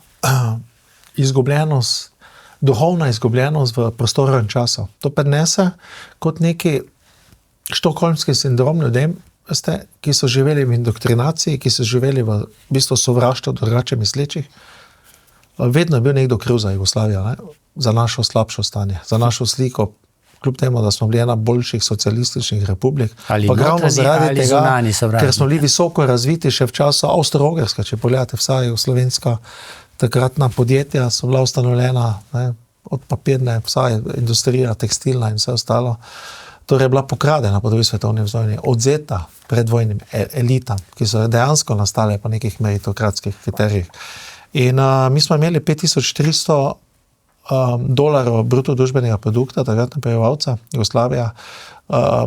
izgubljenost, duhovna izgubljenost v prostoru in času. To prenese kot neki štokholmski sindrom ljudem, veste, ki so živeli v indoktrinaciji, ki so živeli v bistvu sovraštvu drugače mislečih. Vedno je bil nekdo kriv za Jugoslavijo, ne? Za našo slabšo stanje, za našo sliko, kljub temu, da smo bili ena boljših socialističnih republik. Ali pa ravno zaradi ali tega, zunanji sovražnik. ker smo bili visoko razviti še v času Avstro-Ogrska, če pogledate vsa jugoslovenska takratna podjetja so bila ustanovljena, ne? Od papirne, vsa industrija, tekstilna in vse ostalo. Torej je bila pokradena po drugi svetovni vojni, odzeta predvojnim elitam, ki so dejansko nastale po nekih meritokratskih kriterijih. In mi smo imeli $5300 bruto družbenega produkta, takratna prebivalca, Jugoslavija,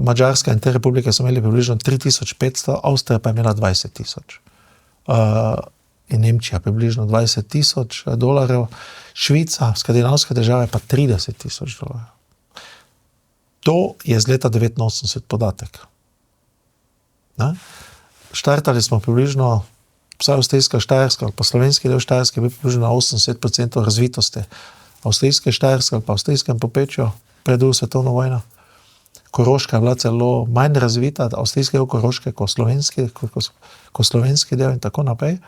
Madžarska in te republike so imeli približno 3500, Avstrija pa je imela 20 000. In Nemčija približno $20,000, Švica, skandinavske države pa $30,000. To je z leta 89 podatek. Ne? Štartali smo približno, vsa avstrijska Štajerska ali pa slovenski del Štajerske je bil približno 80% razvitosti. Avstrijske Štajerske ali pa avstrijskem popečju pred drugo svetovno vojno. Koroška je bila celo manj razvita, avstrijski del Koroške kot slovenski del in tako naprej.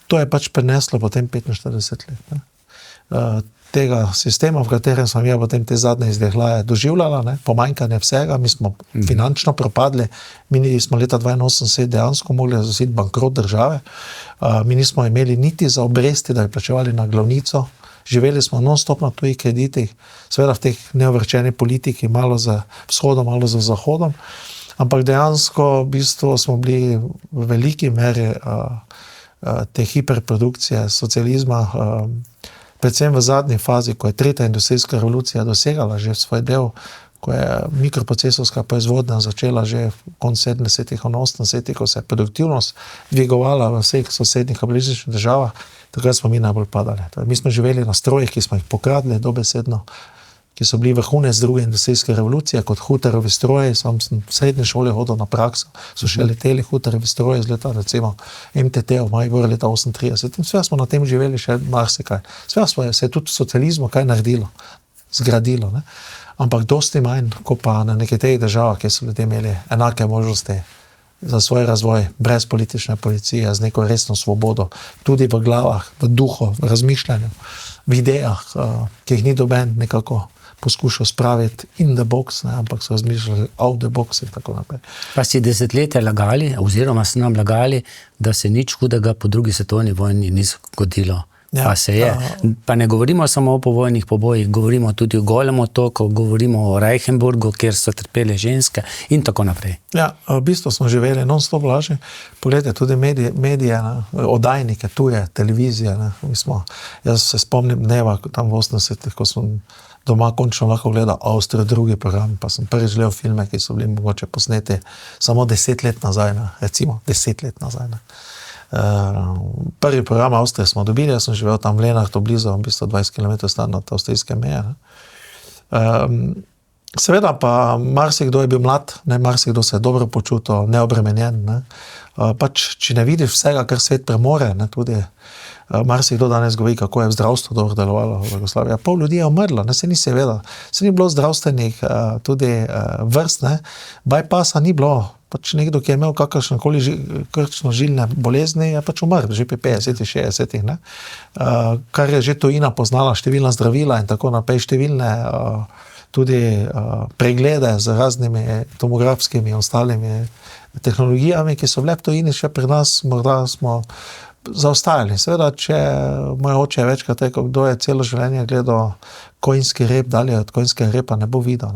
To je pač preneslo potem 45 let. Ne? Tega sistema, v katerem smo mi potem te zadnje izdehlaje doživljala, ne? Pomanjkanje vsega, mi smo finančno propadli, mi smo leta 82 dejansko mogli zasiti bankrot države, mi nismo imeli niti za obresti, da bi plačevali na glavnico, živeli smo non-stop na tujih kreditih, seveda v teh neuvrčeni politiki, malo za vzhodom, malo za zahodom, ampak dejansko v bistvu smo bili v veliki meri te hiperprodukcije socializma, predvsem v zadnji fazi, ko je tretja industrijska revolucija dosegala že svoj del, ko je mikroprocesorska proizvodnja začela že konec 70-ih in 80-ih, ko se je produktivnost dvigovala v vseh sosednjih bližnjih državah, takrat smo mi najbolj padali. Mi smo živeli na strojih, ki smo jih pokradli dobesedno, ki so bili vrhunec druge industrijske revolucije, kot Hooterovi stroji, sam sem v srednji šoli hodil na prakso, so še leteli Hooterovi stroji iz leta, recimo, MTT v Mariboru leta 38, in sve smo na tem živeli še marsikaj. Sve se je tudi socializmu kaj naredilo, zgradilo, ne? Ampak dosti manj, kot pa na nekaj teh državah, kjer so ljudje imeli enake možnosti za svoj razvoj, brez politične policije, z neko resno svobodo, tudi v glavah, v duhu, v razmišljanju, v idejah, ki jih ni doben nekako poskušal spraviti in the box, ne, ampak so razmišljali out the box in tako naprej. Pa si desetletja lagali, oziroma so nam lagali, da se nič hudega po drugi svetovni vojni ni zgodilo. Ja, pa se je. Pa ne govorimo samo o povojnih pobojih, govorimo tudi o Golem otoku, govorimo o Reichenburgu, kjer so trpele ženske in tako naprej. Ja, v bistvu smo živeli non-stop lažje. Poglejte, tudi medije, oddajnike, tuje, televizije. Jaz se spomnim dneva tam v 80-ih, ko sem doma končno lahko gledal Avstrijo, drugi program, pa sem prvič gledal filme, ki so bili mogoče posneti samo 10 let nazaj, recimo 10 let nazaj. Prvi program Avstrije smo dobili, jaz sem živel tam v Lenartu blizu, v bistvu 20 km stran od avstrijske meje. Seveda pa marsikdo je bil mlad, marsikdo se je dobro počutil, neobremenjen. Pač, če ne vidiš vsega, kar svet premore, tudi marsikdo danes govori, kako je zdravstvo dobro delovalo v Jugoslaviji. Pol ljudi je umrlo, se ni se vedelo. Se ni bilo zdravstvenih tudi vrst, bypassa ni bilo. Pač nekdo, ki je imel kakršnokoli krčno-žilne bolezni, je pač umrl, že pri 50-60, kar je že tujina poznala, številna zdravila in tako naprej, številne tudi preglede z raznimi tomografskimi in ostalimi tehnologijami, ki so bile v tujini še pri nas, morda smo zaostajali. Seveda, če moj oče je večkrat rekel, kdo je celo življenje gledal konjski rep, dalje od konjskega repa ne bo videl,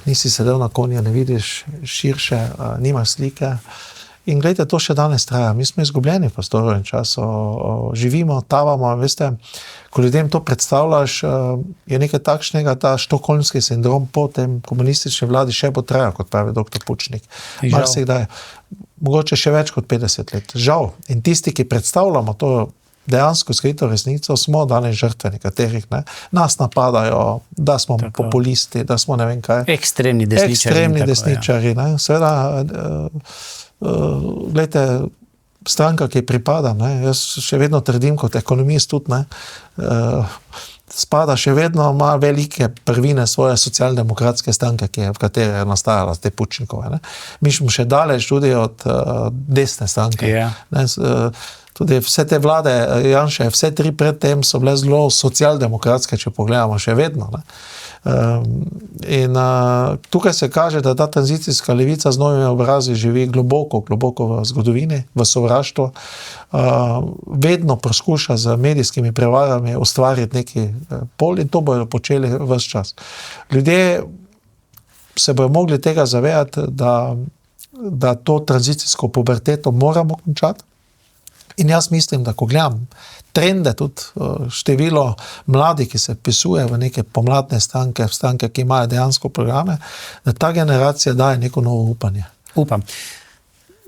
nisi sedel na konju, ne vidiš širše, nimaš slike. In gledajte, to še danes traja. Mi smo izgubljeni v prostoru in času, živimo, tavamo, veste, ko ljudem to predstavljaš, je nekaj takšnega, ta štokholmski sindrom po tem komunistični vladi še bo trajal, kot pravi dr. Pučnik. Marsikdaj, mogoče še več kot 50 let. Žal. In tisti, ki predstavljamo to dejansko skrito resnico, smo danes žrtve nekaterih, nas napadajo, da smo populisti, da smo ne vem kaj. Ekstremni desničari. Seveda, gledajte, stranka, ki pripada, jaz še vedno trdim kot ekonomist tudi, spada, še vedno ima velike prvine svoje socialdemokratske stranke, v katere je nastajala te Pučnikove. Ne. Mi smo še daleč tudi od desne stranke. Ne, tudi vse te vlade, Janše, vse tri predtem so bile zelo socialdemokratske, če pogledamo, še vedno. Ne. Tukaj se kaže, da ta tranzicijska levica z novimi obrazi živi globoko v zgodovini, v sovraštvu, vedno poskuša z medijskimi prevarami ustvariti neki pol in to bojo počeli ves čas. Ljudje se bojo mogli tega zavedati, da to tranzicijsko puberteto moramo končati. In jaz mislim, da ko gledam trende, tudi število mladih, ki se vpisuje v neke pomladne stranke, ki imajo dejansko programe, da ta generacija daje neko novo upanje. Upam.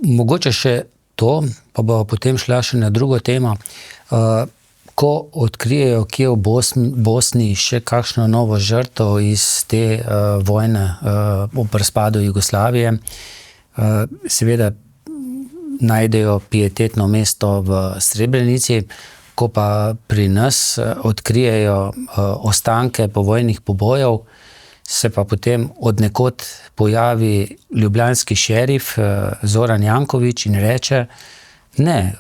Mogoče še to, pa bo potem šla še na drugo temo. Ko odkrijejo, kje v Bosni še kakšno novo žrtev iz te vojne ob razpadu Jugoslavije, seveda najdejo pietetno mesto v Srebrenici, ko pa pri nas odkrijejo ostanke povojnih pobojev, se pa potem od nekod pojavi ljubljanski šerif Zoran Janković in reče, ne,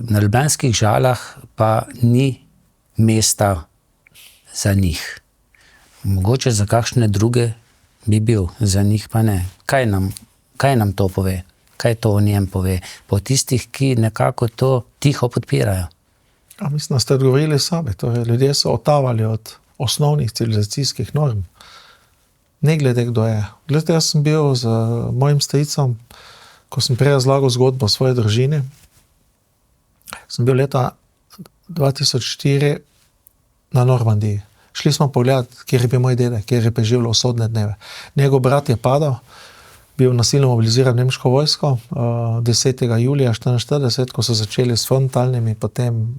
na Ljubljanskih Žalah pa ni mesta za njih. Mogoče za kakšne druge bi bil, za njih pa ne. Kaj nam to pove? Kaj to o njem pove? Po tistih, ki nekako to tiho podpirajo. Mislim, da ste odgovorili sami. Torej, ljudje so otavali od osnovnih civilizacijskih norm. Ne glede, kdo je. Glede, jaz sem bil z mojim stricom, ko sem prej razlagal zgodbo o svoji družini. Sem bil leta 2004 na Normandiji. Šli smo pogledati, kjer je bil moj dedek, kjer je preživljal usodne dneve. Njegov brat je padal, bil nasilno mobiliziran v nemško vojsko 10. julija 1944, ko so začeli s frontalnimi, potem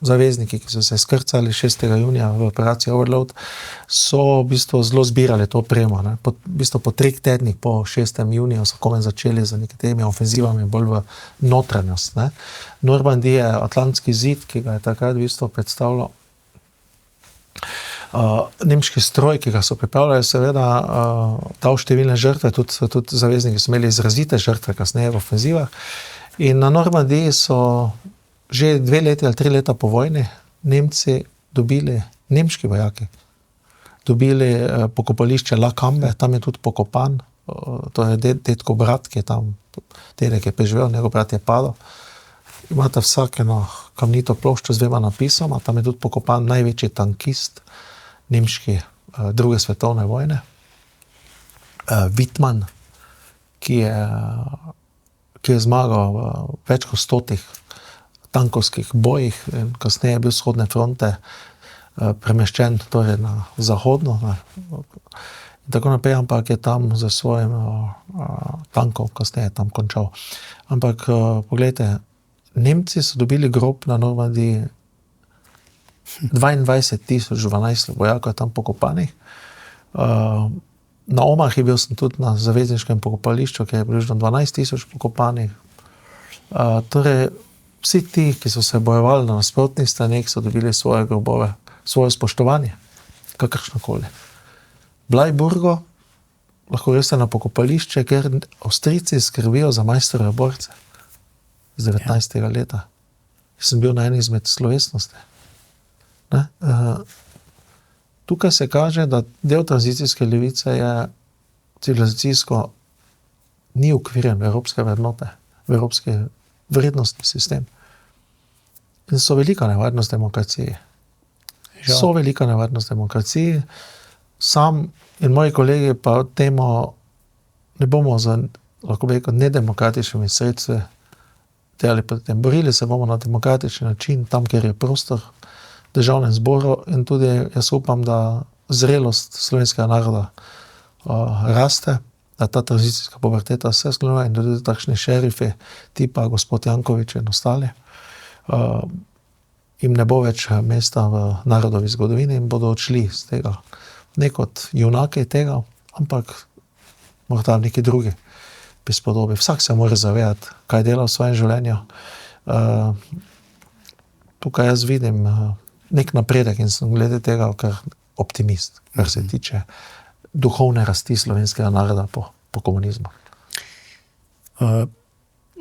zavezniki, ki so se skrcali 6. junija v operaciji Overlord, so v bistvu zelo zbirali to opremo. V bistvu po 3 tednih po 6. juniju so komaj začeli z nekaterimi ofenzivami bolj v notranjost. Ne. Normandija je Atlantski zid, ki ga je takrat v bistvu predstavljal nemški stroj, ki ga so pripravljali, seveda dal številne žrtve, tudi zavezniki so imeli izrazite žrtve kasneje v ofenzivah. In na Normandiji so že 2 leti ali 3 leta po vojni Nemci dobili, nemški vojaki, dobili pokopališče La Cambe, tam je tudi pokopan, to je dedkov brat, ki je tam, dedek je preživel, njegov brat je padel. Imate vsak eno kamnito ploščo z 2 napisoma, tam je tudi pokopan največji tankist nemški druge svetovne vojne, Wittmann, ki je zmagal v več kot 100 tankovskih bojih in kasneje je bil z vzhodne fronte premeščen torej na zahodno. In tako naprej, ampak je tam za svojim tankom kasneje tam končal. Ampak poglejte, Nemci so dobili grob na Normandiji 22,012 vojakov tam pokopanih. Na Omahi bil sem tudi na zavezniškem pokopališču, kjer je približno 12,000 pokopanih. Torej, vsi ti, ki so se bojevali na nasprotnih straneh, so dobili svoje grobove, svoje spoštovanje, kakršnokoli. Bleiburgo, lahko greste na pokopališče, kjer Avstrijci skrbijo za majstrove borce iz 19. leta. Sem bil na eni izmed slovesnosti. Tukaj se kaže, da del tranzicijske levice je civilizacijsko ni ukvirjen v evropske vrednote, v evropski vrednostni sistem. In so velika nevarnost demokraciji. So velika nevarnost demokraciji. Sam in moji kolegi pa temo ne bomo za, lahko bi rekel, nedemokratičnimi sredstvi delali potem. Borili se bomo na demokratični način, tam, kjer je prostor, Državnem zboru in tudi jaz upam, da zrelost slovenskega naroda raste, da ta tranzicijska puberteta se sklenuje in tudi takšni šerifi, tipa gospod Janković in ostali, jim ne bo več mesta v narodovi zgodovini in bodo odšli z tega. Ne kot junaki tega, ampak morda neki drugi prispodobi. Vsak se mora zavedati, kaj dela v svojem življenju. Tukaj jaz vidim nek napredek in sem glede tega kar optimist, kar se tiče duhovne rasti slovenskega naroda po komunizmu.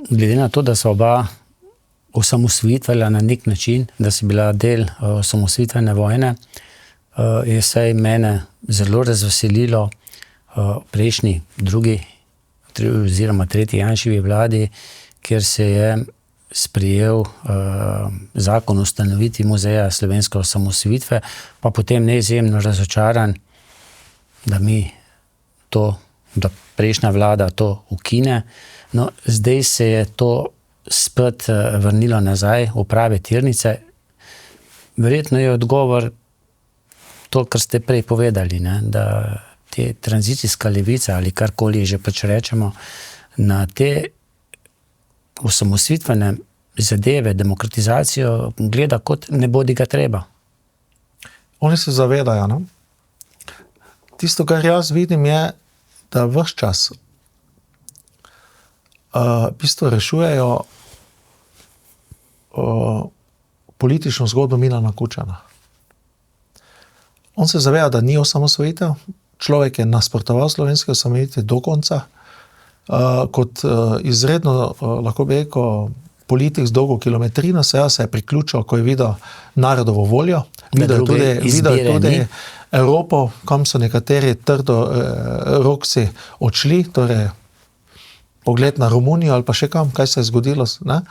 Glede na to, da so oba osamosvojitvala na nek način, da si bila del osamosvojitvene vojne, je saj mene zelo razveselilo prejšnji, drugi oziroma tretji Janševi vladi, kjer se je sprejel zakon o ustanovitvi muzeja slovenske osamosvojitve, pa potem neizjemno razočaran, da prejšnja vlada to ukine. No, zdaj se je to spet vrnilo nazaj v prave tirnice. Verjetno je odgovor to, kar ste prej povedali, ne? Da te tranzicijska levica ali karkoli že pač rečemo, na te osamosvojitvene zadeve, demokratizacijo gleda kot ne bodi ga treba. Oni se zavedajo, ne? Tisto, kar jaz vidim, je, da ves čas v bistvu rešujejo politično zgodbo Milana Kučana. On se zaveda, da ni osamosvojitev, človek je nasprotoval slovenske osamosvojitve do konca, kot izredno, lahko bi rekel, politik z dolgo kilometrino, se je priključil, ko je videl narodovo voljo, videl je tudi Evropo, kam so nekateri trdorokci odšli, torej pogled na Romunijo ali pa še kam, kaj se je zgodilo, ne?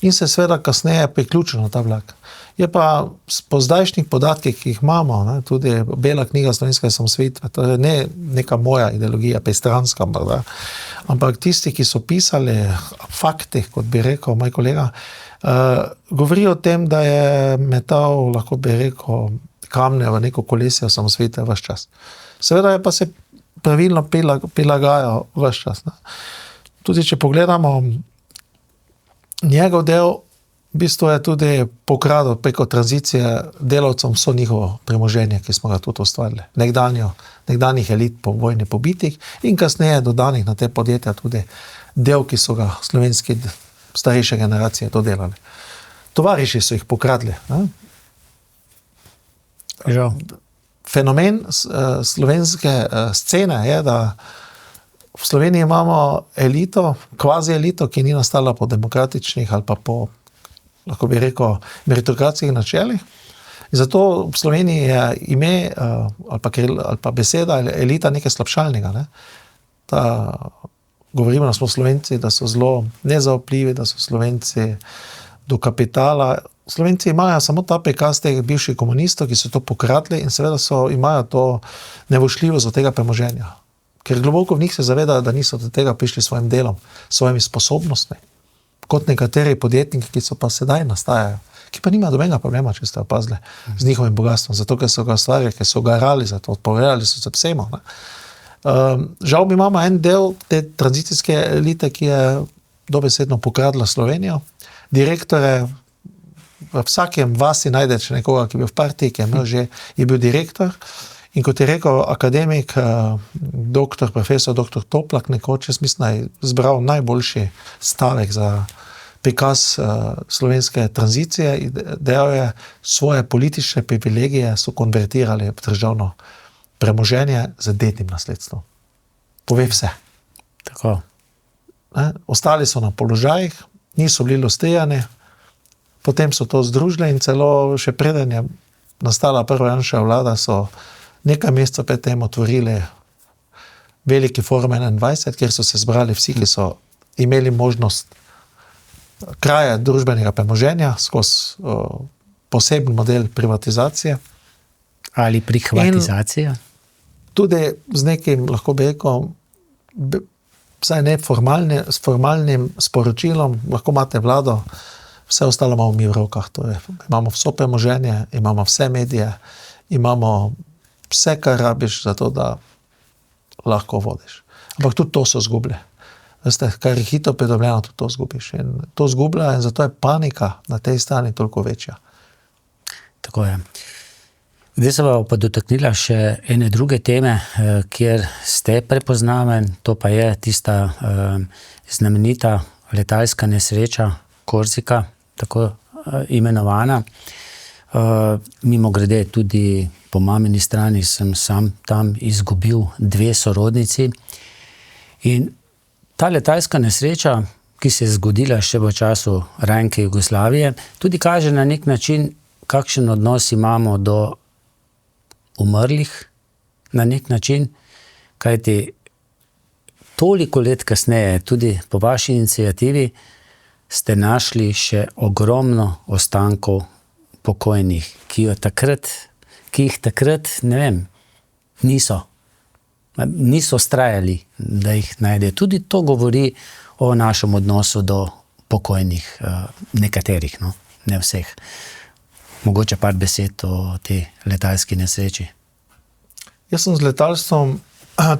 In se seveda kasneje priključil na ta vlak. Je pa po zdajšnjih podatkih, ki jih imamo, ne, tudi Bela knjiga slovenske osamosvojitve, to je ne neka moja ideologija, pristranska, ampak tisti, ki so pisali fakti, kot bi rekel moj kolega, govorijo o tem, da je metal, lahko bi rekel, kamne v neko kolesje osamosvojitve ves čas. Seveda je pa se pravilno prilagajajo ves čas. Ne. Tudi če pogledamo njegov del, v bistvu je tudi pokradel preko tranzicije delavcem vso njihovo premoženje, ki smo ga tudi ustvarili. Nekdanjih elit po vojni pobitih in kasneje dodanih na te podjetja tudi del, ki so ga slovenski starejše generacije to delali. Tovariši so jih pokradli. Ne? Žal. Fenomen slovenske scene je, da v Sloveniji imamo elito, kvazi elito, ki ni nastala po demokratičnih ali pa po, lahko bi rekel, meritokratskih načelih. In zato v Sloveniji je ime ali pa beseda elita nekaj slabšalnega. Ne? Govorimo, da smo Slovenci, da so zelo nezaupljivi, da so Slovenci do kapitala. Slovenci imajo samo ta prikaz teh bivših komunistov, ki so to pokradli in seveda imajo to nevošljivost do tega premoženja. Ker globoko v njih se zavedajo, da niso do tega prišli svojim delom, svojimi sposobnostmi, kot nekateri podjetniki, ki so pa sedaj nastajajo, ki pa nimajo dobenega problema, če ste opazili, z njihovim bogastvom, zato ker so ga ustvarjali, ker so garali za to, odpovedali so se vsemu. Žal mi imamo en del te tranzicijske elite, ki je dobesedno pokradla Slovenijo. Direktore, v vsakem vasi najdeš nekoga, ki je bil v partiji, ki je bil direktor. In kot je rekel akademik, profesor dr. Toplak, nekoč, jaz mislim, da je zbral najboljši stavek za prikaz slovenske tranzicije, dejal je, svoje politične privilegije so konvertirali v državno premoženje z dednim nasledstvom. Pove vse. Tako. Ostali so na položajih, niso bili lustrirani, potem so to združili in celo še preden je nastala prva Janševa vlada, so nekaj mesecev pred tem otvorili veliki forum 21, kjer so se zbrali vsi, ki so imeli možnost kraje družbenega premoženja skozi poseben model privatizacije. Ali prihvatizacija. Tudi z nekim, lahko bi rekel, vsaj ne s formalnim sporočilom, lahko imate vlado, vse ostalo imamo mi v rokah. Torej, imamo vso premoženje, imamo vse medije, imamo vse, kar rabiš za to, da lahko vodiš. Ampak tudi to so zgubili. Veste, kar je hitro pridobljeno, tudi to zgubiš. In to zgublja in zato je panika na tej strani toliko večja. Tako je. Zdaj se pa dotaknila še ene druge teme, kjer ste prepoznaven, to pa je tista znamenita letalska nesreča Korsika, tako imenovana. Mimo grede tudi po mamini strani sem sam tam izgubil 2 sorodnici. In ta letalska nesreča, ki se je zgodila še v času rajnke Jugoslavije, tudi kaže na nek način, kakšen odnos imamo do umrlih, na nek način, kajti toliko let kasneje, tudi po vaši iniciativi, ste našli še ogromno ostankov pokojnih, ki jih takrat, ne vem, niso vztrajali, da jih najde. Tudi to govori o našem odnosu do pokojnih, nekaterih, no, ne vseh. Mogoče par besed o tej letalski nesreči. Jaz sem z letalstvom,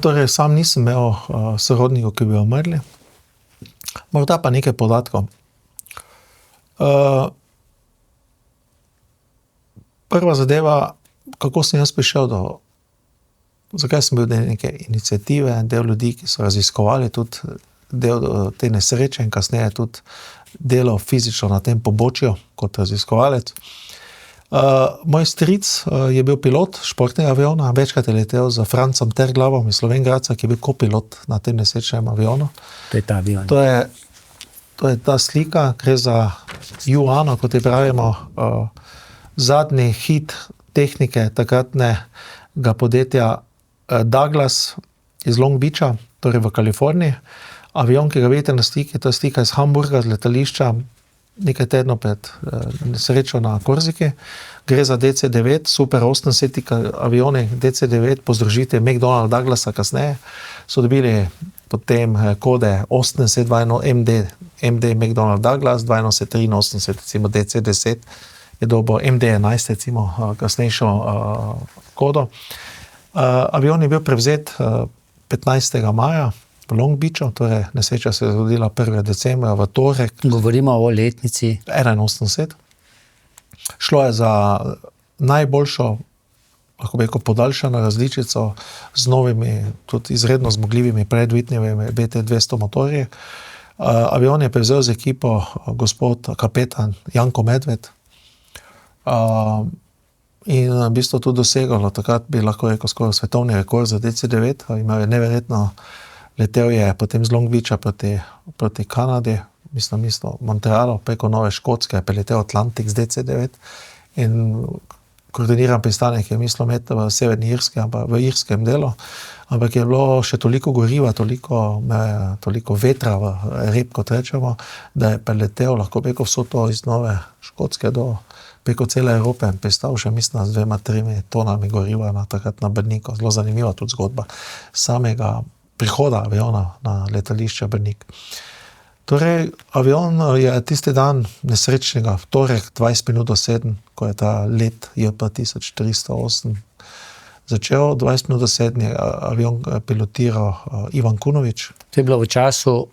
torej sam nisem imel sorodnikov, ki bi umrli. Morda pa nekaj podatkov. Prva zadeva, kako sem jaz prišel zakaj sem bil del neke iniciative, del ljudi, ki so raziskovali tudi del te nesreče in kasneje tudi delal fizično na tem pobočju kot raziskovalec. Moj stric je bil pilot športnega aviona, večkrat je letel z Francom Terglavom iz Slovenj Gradca, ki je bil kopilot na tem nesrečnem avionu. To je ta avion. To je ta slika, gre za Juano, kot je pravimo, zadnji hit tehnike takratnega podjetja Douglas iz Long Beacha, torej v Kaliforniji. Avion, ki ga vidite na sliki, to je slika iz Hamburga, z letališča, nekaj tednov pred nesrečo na Korziki. Gre za DC-9, super 80 avioni DC-9, po združitvi McDonnell Douglasa kasneje, so dobili potem kode 8021 MD McDonnell Douglas, 8283, recimo DC-10 je dobil MD-11, recimo kasnejšo kodo. Avion je bil prevzet 15. maja v Long Beachu, torej nesreča se je zgodila 1. decembra v torek. Govorimo o letnici 81. Šlo je za najboljšo, lahko bi rekel, podaljšano različico z novimi, tudi izredno zmogljivimi predvitnjevimi BT-200 motorji. Avion je prevzel z ekipo gospod kapetan Janko Medved in v bistvu tudi dosegalo, takrat bi lahko rekel skoraj svetovni rekord za DC-9, imel je neverjetno, letel je potem z Long Beacha proti Kanadi, mislim Montrealu, preko Nove Škotske, je preletel Atlantik z DC-9 in koordiniran pristanek je mislil imeti v Severni Irski, ampak v irskem delu, ampak je bilo še toliko goriva, toliko vetra v rep, kot rečemo, da je preletel, lahko preko vso to iz Nove Škotske do preko cele Evrope in pristal še, mislim, z 2-3 tonami goriva takrat na Brniku. Zelo zanimiva tudi zgodba samega prihoda aviona na letališče Brnik. Torej, avion je tisti dan nesrečnega, v torek 20 minut do 7, ko je ta let JP-1408 začel, 20 minut do 7 je avion pilotiral Ivan Kunovič. To je bilo v času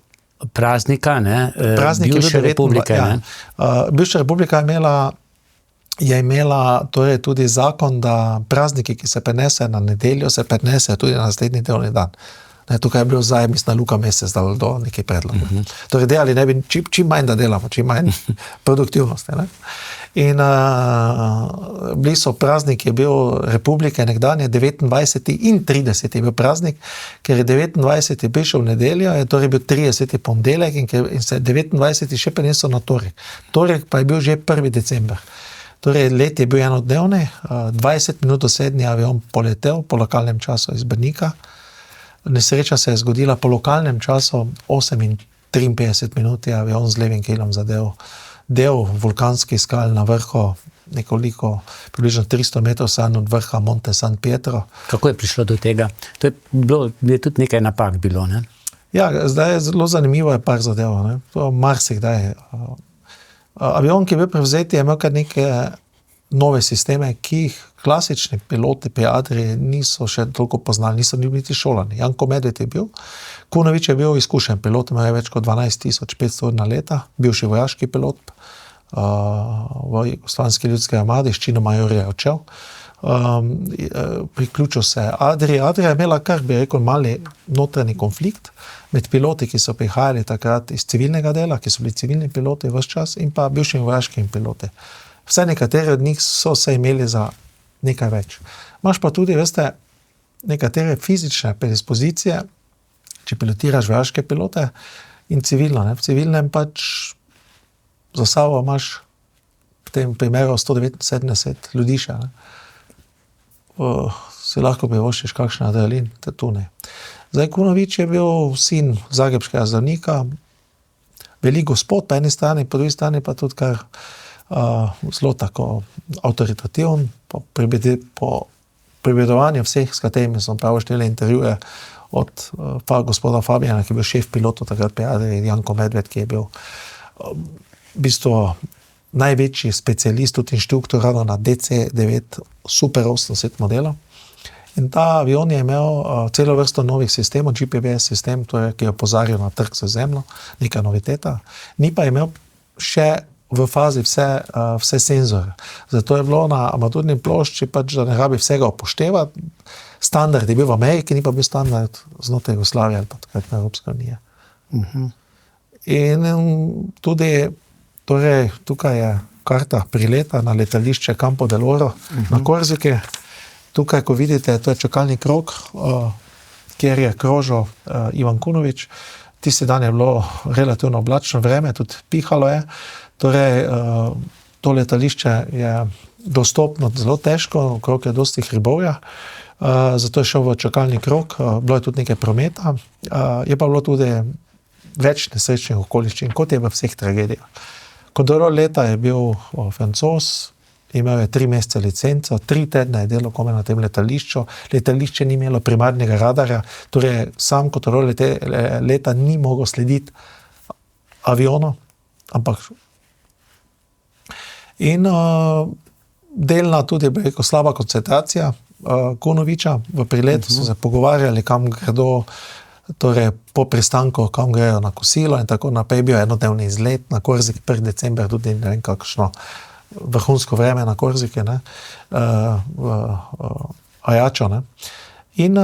praznika, ne? Bivše republike. Ja. Bivša republika je imela torej tudi zakon, da prazniki, ki se prenese na nedeljo, se prenese tudi na naslednji delovni dan. Tukaj je bilo zdaj, mislim, Luka Mesec dal do nekaj predlogov. Torej, delali ne bi čim manj, da delamo, čim manj produktivnosti. Ne? In bili so praznik, je bil republike nekdanje, 29. in 30. je bil praznik, ker je 29. prišel v nedeljo, je torej bil 30. ponedeljek in se 29. še prenesel na torek. Torek pa je bil že 1. december. Torej, let je bil enodnevni, 20 minut do 7 je avion poletel po lokalnem času iz Brnika. Nesreča se je zgodila po lokalnem času, 8:53 minut je avion z levim krilom zadev del vulkanskih skal na vrhu, nekoliko, približno 300 metrov stran od vrha Monte San Pietro. Kako je prišlo do tega? To je tudi nekaj napak bilo, ne? Ja, zdaj je zelo zanimivo, je par zadev, ne? To marsikdaj. Avion, ki je bil prevzet, je imel kar neke nove sisteme, ki jih klasični piloti pri Adriji niso še toliko poznali, niso bili niti šolani. Janko Medved je bil, Kunovič je bil izkušen pilot, imel je več kot 12.500 ur na leta, bivši vojaški pilot v Jugoslovanski ljudski armadi, s činom majorja je odšel. Priključil se Adriji. Adrija je imela kar, bi rekel, mali notranji konflikt med piloti, ki so prihajali takrat iz civilnega dela, ki so bili civilni piloti ves čas, in pa bivšimi vojaškimi piloti. Vse nekateri od njih so se imeli za nekaj več. Imaš pa tudi, veste, nekatere fizične predispozicije, če pilotiraš vojaške pilote in civilno. Ne? V civilnem pač za sabo imaš v tem primeru 179 ljudi še. Ne? Si lahko privoščiš kakšen adrenalin, te tu ne. Zdaj, Kunović je bil sin zagrebškega zdravnika, velik gospod po eni strani, po drugi strani pa tudi kar zelo tako avtoritativen, po prebedovanju vseh, s katerimi sem prav šteli intervjuje, od gospoda Fabijana, ki je bil šef pilotov takrat pri Adrii, Janko Medved, ki je bil v bistvu največji specialist, tudi inštruktor na DC-9 Super 80 modela. In ta avion je imel celo vrsto novih sistemov, GPS sistem, ki je opozarjal na trk z zemljo, neka noviteta. Ni pa imel še v fazi vse senzore. Zato je bilo na armaturni plošči, pač, da ne rabi vsega upoštevati. Standard je bil v Ameriki, ni pa bil standard znotraj Jugoslavije ali pa takratne Evropske unije. In tudi torej, tukaj je karta prileta na letališče Campo del Oro na Korziki. Tukaj, ko vidite, to je čakalni krog, kjer je krožil Ivan Kunović. Tisti dan je bilo relativno oblačno vreme, tudi pihalo je. Torej, to letališče je dostopno zelo težko, okrog je dosti hribovja, zato je šel v čakalni krog, bilo je tudi nekaj prometa, je pa bilo tudi več nesrečnih okoliščin, kot je v vseh tragedijah. Kontrolor leta je bil Francoz, imel je 3 mesece licenco, 3 tedne je delal komaj na tem letališču. Letališče ni imelo primarnega radarja, torej sam kontrolor leta ni mogel slediti avionu, ampak in delna tudi, bi rekel, slaba koncentracija Kunovića. V priletu so se pogovarjali, kam gredo, torej po pristanku, kam grejo na kosilo in tako naprej. Bil je enodnevni izlet na Korziki, 1. december, tudi ne vem kakšno vrhunsko vreme na Korziki, ne, v Ajačo. Ne. In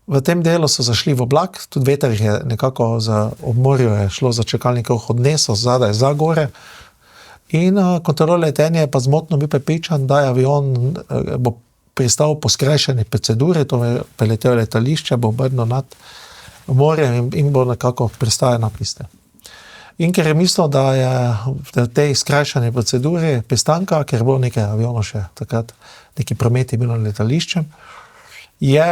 v tem delu so zašli v oblak, tudi veter je nekako ob morju je šlo za čakalni krog odnesel zadaj za gore. In kontrolor letenja je pa zmotno bil prepričan, da je avion bo pristal po skrajšani proceduri, to je preletel letališče, bo obrnil nad morjem in bo nekako pristajal na piste. In ker je mislil, da je v tej skrajšani proceduri pristanka, ker je bilo nekaj avionov še takrat, neki promet je bil na letališčem, je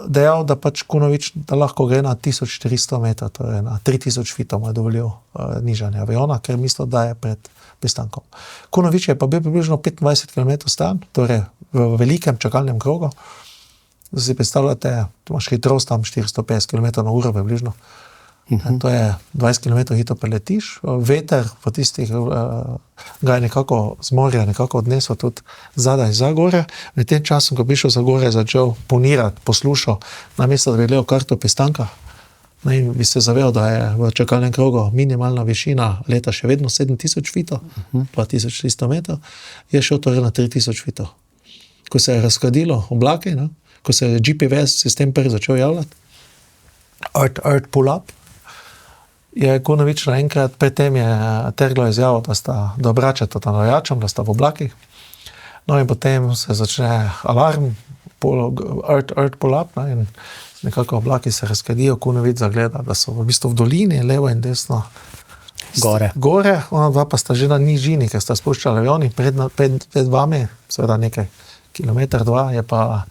dejal, da pač Kunović, da lahko gre na 1400 metrov, torej na 3000 fitov mu je dovolil nižanje aviona, ker je mislil, da je pred pristankom. Kunović je pa bil približno 25 km stran, torej v velikem čakalnem krogu. Zdaj si predstavljate, tu imaš hitrost tam 450 km na uro približno. To je 20 km hitro preletiš, veter v tistih ga je nekako z morja nekako odnesel tudi zadaj za gore. V tem času, ko bi šel za gore, je začel ponirati, poslušal, namesto da bi gledal karto pristanka. In bi se zavedal, da je v čakalnem krogu minimalna višina leta še vedno 7000 fitov, 2300 metrov, je šel torej na 3000 fitov. Ko se je razkladilo oblake, ne, ko se je GPS sistem prvi začel javljati, Earth pull-up, je Kunović naenkrat, pred tem je Terglo izjavil, da obračata na Ajačom, da sta v oblakih. No in potem se začne alarm, Earth pull-up, ne, in nekako oblaki se razkladijo, Kunović zagleda, da so v bistvu v dolini, levo in desno gore, ona dva pa sta že na nižini, ker sta spuščali avioni, pred vami, seveda nekaj kilometer, 2, je pa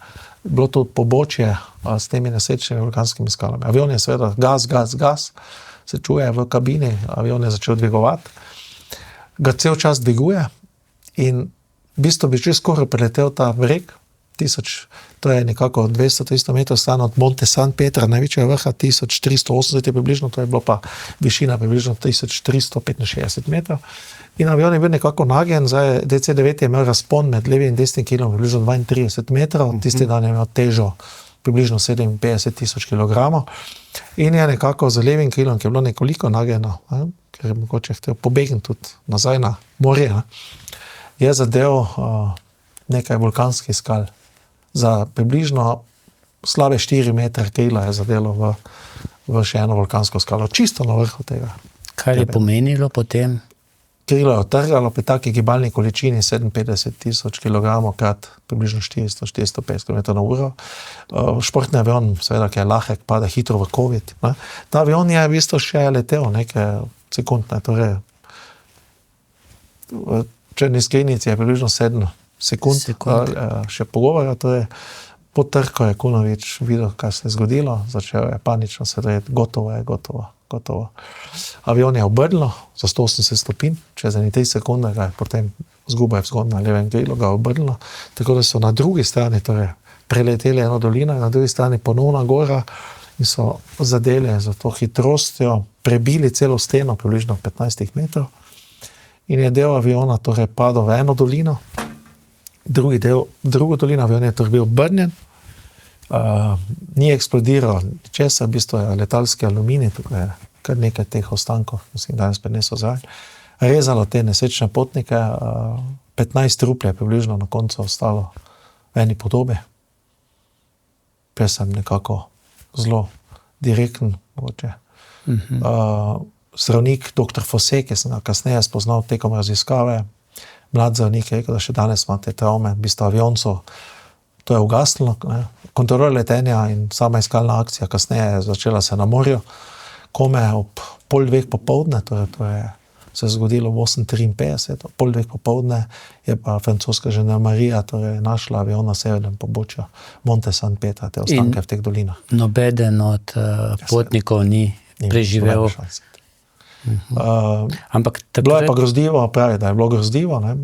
bilo to pobočje s temi nesrečnimi vulkanskimi skalami. Avion je seveda gas, se čuje v kabini, avion je začel dvigovati, ga cel čas dviguje in v bistvu bi že skoraj preletel ta breg, to je nekako 200-300 metrov stran od Monte San Pietra, največjega vrha, 1480 je približno, to je bilo pa višina približno 1365 metrov. In avion je bil nekako nagen, zdaj DC-9 je imel razpon med levim in desnim krilom približno 32 metrov, tisti dan je imel težo približno 57 000 kilogramov in je nekako z levim krilom, ki je bilo nekoliko nageno, ker je mogoče htel pobegniti tudi nazaj na morje, je zadev nekaj vulkanskih skal. Za približno slabe 4 metre krila je zadelo v še eno vulkansko skalo, čisto na vrhu tega. Kaj je pomenilo potem? krilo je otrgalo pri taki gibalni količini 57,000 kg krat približno 400-450 km/h. Športni avion, seveda, ki je lahek, pade hitro v covid. Ne. Ta avion je v bistvu še letel nekaj sekund, ne, torej v črni skrinjici je približno 7 sekund. Še pogovora, torej po trku je Kunović videl, kaj se je zgodilo, začel je panično se dreti, gotovo. Avion je obrnilo za 180 stopinj, čez 3 sekunde ga je potem zguba je vzgod na levem krilu, ga je obrnilo, tako da so na drugi strani torej preleteli eno dolino, na drugi strani ponovna gora in so zadeli za to hitrostjo, prebili celo steno, približno 15 metrov in je del aviona torej padel v eno dolino, drugo dolino, avion je torej bil obrnjen, ni eksplodiral ničesar, v bistvu je letalski aluminij, tukaj je kar nekaj teh ostankov, mislim, danes prinesel zraven, rezalo te nesrečne potnike, 15 trup je približno na koncu ostalo v eni podobi. Prej sem nekako zelo direkten, mogoče. Zdravnik dr. Fosse, ki sem ga kasneje spoznal tekom raziskave, mlad zdravnik je rekel, da še danes ima te travme, v bistvu avioncev, to je ugasnilo, kontrola letenja in sama iskalna akcija kasneje je začela se na morju, kome ob 1:30 popoldne, torej to je se zgodilo v 8:53, ob 1:30 popoldne je pa francoska žandarmerija torej našla avion na severnem pobočju Monte San Petra, te ostanke v teh dolinah. Nobeden od potnikov ni preživel. Ampak bilo je pa grozljivo, pravi, da je bilo grozljivo, ne.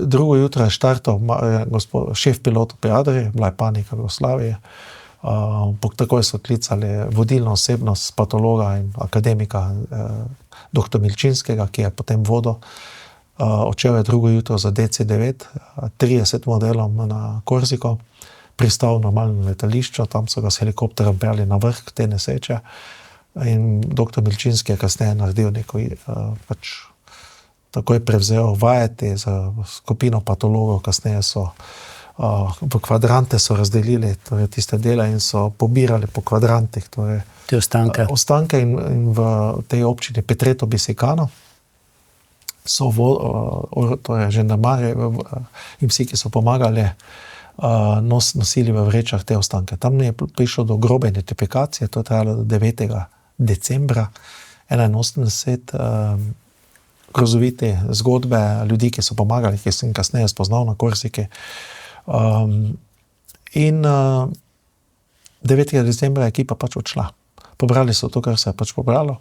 Drugo jutro je štartal šef pilot pri Adrii, bila je panika v Jugoslaviji, takoj so klicali vodilno osebnost patologa in akademika dr. Milčinskega, ki je potem vodil, odšel je drugo jutro za DC-9, 30 modelom na Korziko, pristal v normalnem letališču, tam so ga s helikopterom peljali na vrh te nesreče in dr. Milčinski je kasneje naredil neko takoj prevzel vajeti za skupino patologov, kasneje so v kvadrante so razdelili torej tiste dele in so pobirali po kvadrantih torej te ostanke in v tej občini Petreto Bisekano so torej žandarmarji in vsi, ki so pomagali, nosili v vrečah te ostanke. Tam je prišlo do grobe identifikacije, to je trajalo do 9. decembra 1981, grozovite zgodbe ljudi, ki so pomagali, ki sem kasneje spoznal na Korziki. In 9. decembra je ekipa pač odšla. Pobrali so to, kar se je pač pobralo,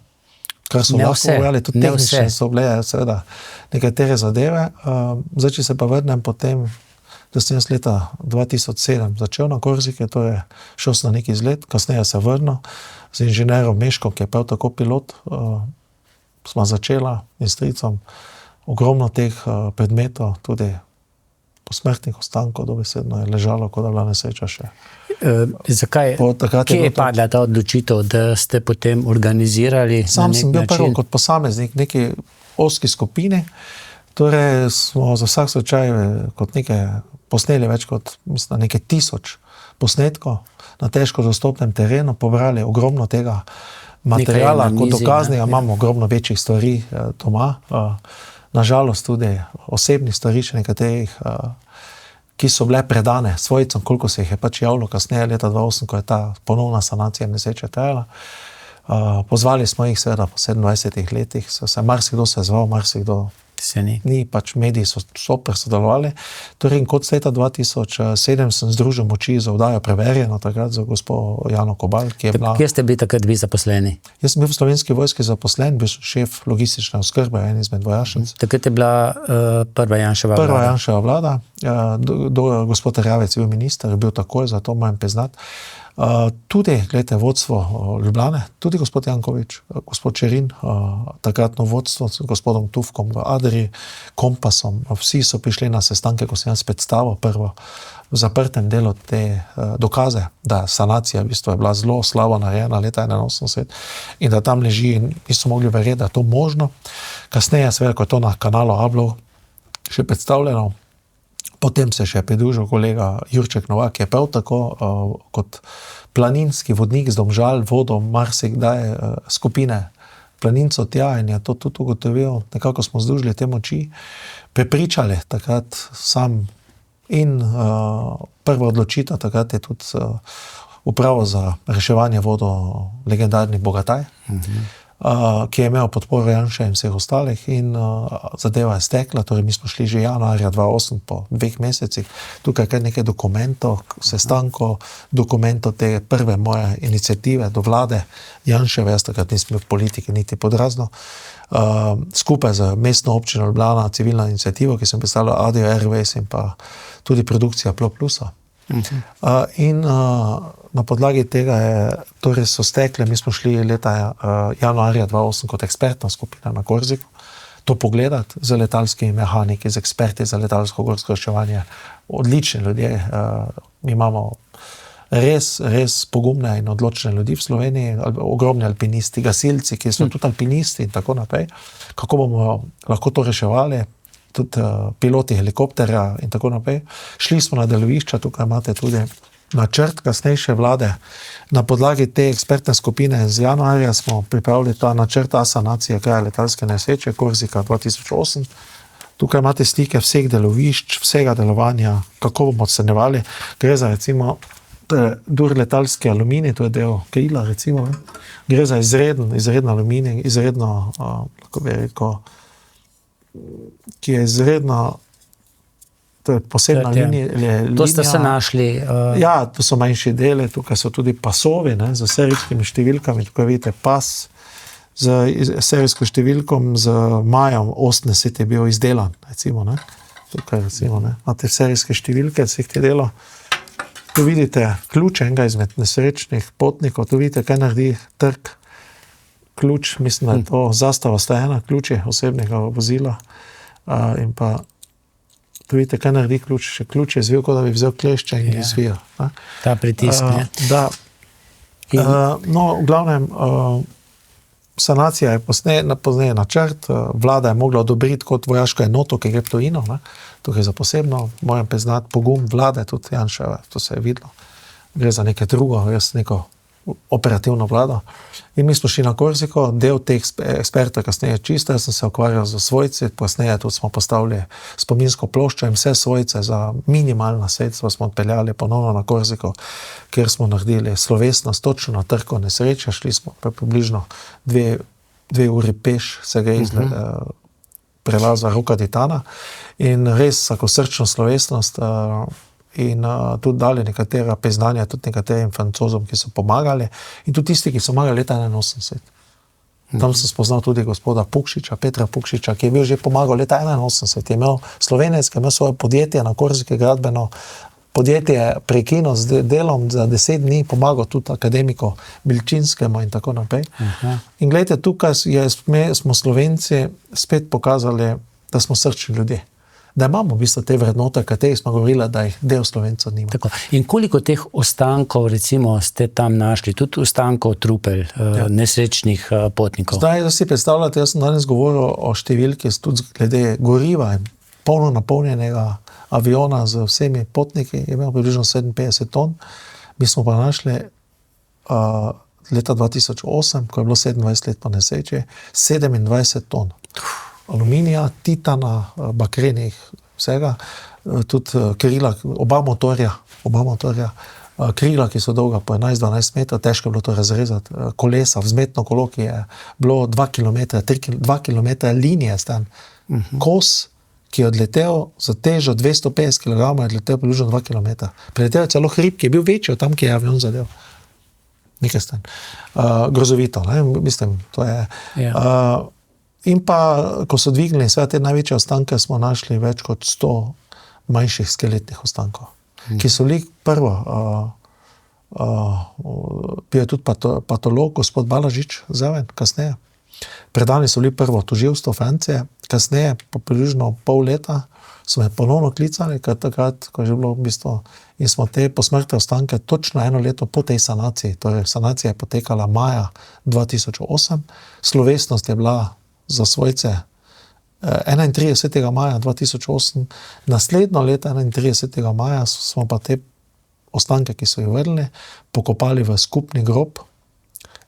kar so lahko pobrali, tudi tehnične so bile seveda nekatere zadeve. Zdaj, če se pa vrnem potem, da sem jaz leta 2007 začel na Korziki, to je šel sem na neki izlet, kasneje se vrnil z inženerom Meškom, ki je prav tako pilot, smo začela in stricom ogromno teh predmetov, tudi posmrtnih ostankov, dobesedno je ležalo, kot da bila nesreča še. Zakaj? Kje je padla ta odločitev, da ste potem organizirali? Sam sem bil prvo kot posameznik neki ozki skupini, torej smo za vsak slučaj kot nekaj posneli več kot nekaj 1000 posnetkov na težko dostopnem terenu, pobrali ogromno tega materiala, kot dokaznega, imamo ogromno večjih stvari doma, nažalost tudi osebnih stvari, še nekaterih, ki so bile predane svojcem, koliko se jih je pač javilo kasneje, leta 2008, ko je ta ponovna sanacija nesreče trajala. Pozvali smo jih seveda po 27 letih, marsikdo se je zval, marsikdo ni, pač mediji so super sodelovali. Torej, kot leta 2007 sem združil moči za oddajo Preverjeno, takrat za gospod Jano Kobal, ki je bila... Kje ste bili takrat vi zaposleni? Jaz sem bil v Slovenski vojski zaposlen, bil sem šef logistične oskrbe, en izmed vojašnic. Takrat je bila prva Janševa vlada. Prva Janševa vlada, gospod Erjavec je bil minister, je bil takoj, zato moram priznati. Tudi, gledajte, vodstvo Ljubljane, tudi gospod Janković, gospod Čerin, takratno vodstvo s gospodom Tufkom v Adrii, Kompasom, vsi so prišli na sestanke, ko sem jaz predstavil prvo v zaprtem delu te dokaze, da sanacija v bistvu je bila zelo slabo narejena leta 1981 in da tam leži in niso mogli verjeti, da je to možno. Kasneje, seveda, ko je to na kanalu Ablov še predstavljeno, potem se še pridružil kolega Jurček Novak, ki je prav tako kot planinski vodnik z Domžal vodil marsikdaj skupine planincev tja in je to tudi ugotovil, nekako smo združili te moči, prepričali takrat sam in prva odločitev takrat je tudi upravo za reševanje vodo legendarni Bogataj, ki je imel podporo Janše in vseh ostalih in zadeva je stekla, torej mi smo šli že januarja 2008 po 2 mesecih, tukaj kar nekaj dokumentov, sestankov, dokumentov te prve moje iniciative do vlade Janševe, jaz takrat nisem bil v politiki niti pod razno, skupaj z mestno občino Ljubljana, civilna iniciativa, ki sem predstavljal Audio Airways in pa tudi produkcija Plo Plusa. In na podlagi tega torej so stekle, mi smo šli leta januarja 2008 kot ekspertna skupina na Korziko, to pogledati z letalskimi mehaniki, z eksperti za letalsko gorsko reševanje, odlični ljudje, mi imamo res pogumne in odločne ljudi v Sloveniji, ogromni alpinisti, gasilci, ki so tudi alpinisti in tako naprej, kako bomo lahko to reševali, tudi piloti helikopterja in tako naprej. Šli smo na delovišča, tukaj imate tudi načrt kasnejše vlade. Na podlagi te ekspertne skupine z januarja smo pripravili ta načrt sanacije kraja letalske nesreče Korzika 2008. Tukaj imate slike vseh delovišč, vsega delovanja, kako bomo ocenjevali. Gre za recimo dur letalski aluminij, to je del krila recimo. Gre za izreden aluminij, izredno, kako bi rekel, ki je izredno, to je posebna linija. To ste se našli? Ja, to so manjši dele, tukaj so tudi pasovi, z serijskimi številkami, tukaj vidite pas z serijsko številkom, z majem 80 je bil izdelan, recimo, tukaj recimo, imate serijske številke vseh te delov. Tu vidite ključ enega izmed nesrečnih potnikov, tu vidite, kaj naredi trk. Ključ, mislim, da je to zastava stajena, ključ je osebnega vozila in pa tu vidite, kaj naredi ključ. Še ključ je zvil, kot da bi vzel klešče in izvijal. Ta pritisk, ne? Da. No, v glavnem, sanacija je pozneje načrt, vlada je mogla odobriti kot vojaško enoto, ki gre v tujino, tukaj za posebno, moram priznati, pogum vlade, tudi Janševe, to se je videlo. Gre za nekaj drugo, res neko operativno vlado. In mi smo šli na Korziko, del teh ekspertov kasneje čisto, jaz sem se ukvarjal z svojci, kasneje tudi smo postavili spominsko ploščo in vse svojce za minimalna sredstva smo odpeljali ponovno na Korziko, kjer smo naredili slovesnost točno na trku nesreče, šli smo približno 2 uri peš, se gre iz prelaza Roka Titana in res tako srčno slovesnost in tudi dali nekatera priznanja tudi nekaterim Francozom, ki so pomagali in tudi tisti, ki so pomagali leta 81. Tam sem spoznal tudi gospoda Pukšiča, Petra Pukšiča, ki je bil že pomagal leta 81. Je imel Slovenec, ki je imel svoje podjetje na Korzike gradbeno, podjetje prekinil z delom za 10 dni, pomagal tudi akademiku Bilčinskemu in tako naprej. In gledajte, tukaj smo Slovenci spet pokazali, da smo srčni ljudje. Da imamo v bistvu te vrednote, katerih smo govorili, da jih del Slovencev nima. Tako. In koliko teh ostankov, recimo, ste tam našli? Tudi ostankov trupel, nesrečnih potnikov? Zdaj, da si predstavljate, jaz sem danes govoril o številki, tudi glede goriva in polno napolnjenega aviona z vsemi potniki, je imel približno 57 ton. Mi smo pa našli leta 2008, ko je bilo 27 let po nesreči, 27 ton. Aluminija, titana, bakrenih, vsega, tudi krila, oba motorja, krila, ki so dolga po 11-12 metrov, težko je bilo to razrezati, kolesa, vzmetno kolo, ki je bilo 2 km linije stan, kos, ki je odletel za težo 250 kg, je odletel približno 2 km. Priletel je celo hrib, ki je bil večji od tam, ki je avion zadev. Nekaj stan. Grozovito, mislim, to je... In pa, ko so dvignili sve te največje ostanke, smo našli več kot 100 manjših skeletnih ostankov, ki so bili prvo, bil je tudi patolog, gospod Balažič, zraven, kasneje. Predani so bili prvo tožilstvo Francije, kasneje, po približno pol leta, so me ponovno klicali, takrat, ko je že bilo v bistvu, in smo te posmrtne ostanke točno 1 leto po tej sanaciji, torej sanacija je potekala maja 2008, slovesnost je bila za svojce 31. maja 2008, naslednjo leto 31. maja smo pa te ostanke, ki so jih vrnili, pokopali v skupni grob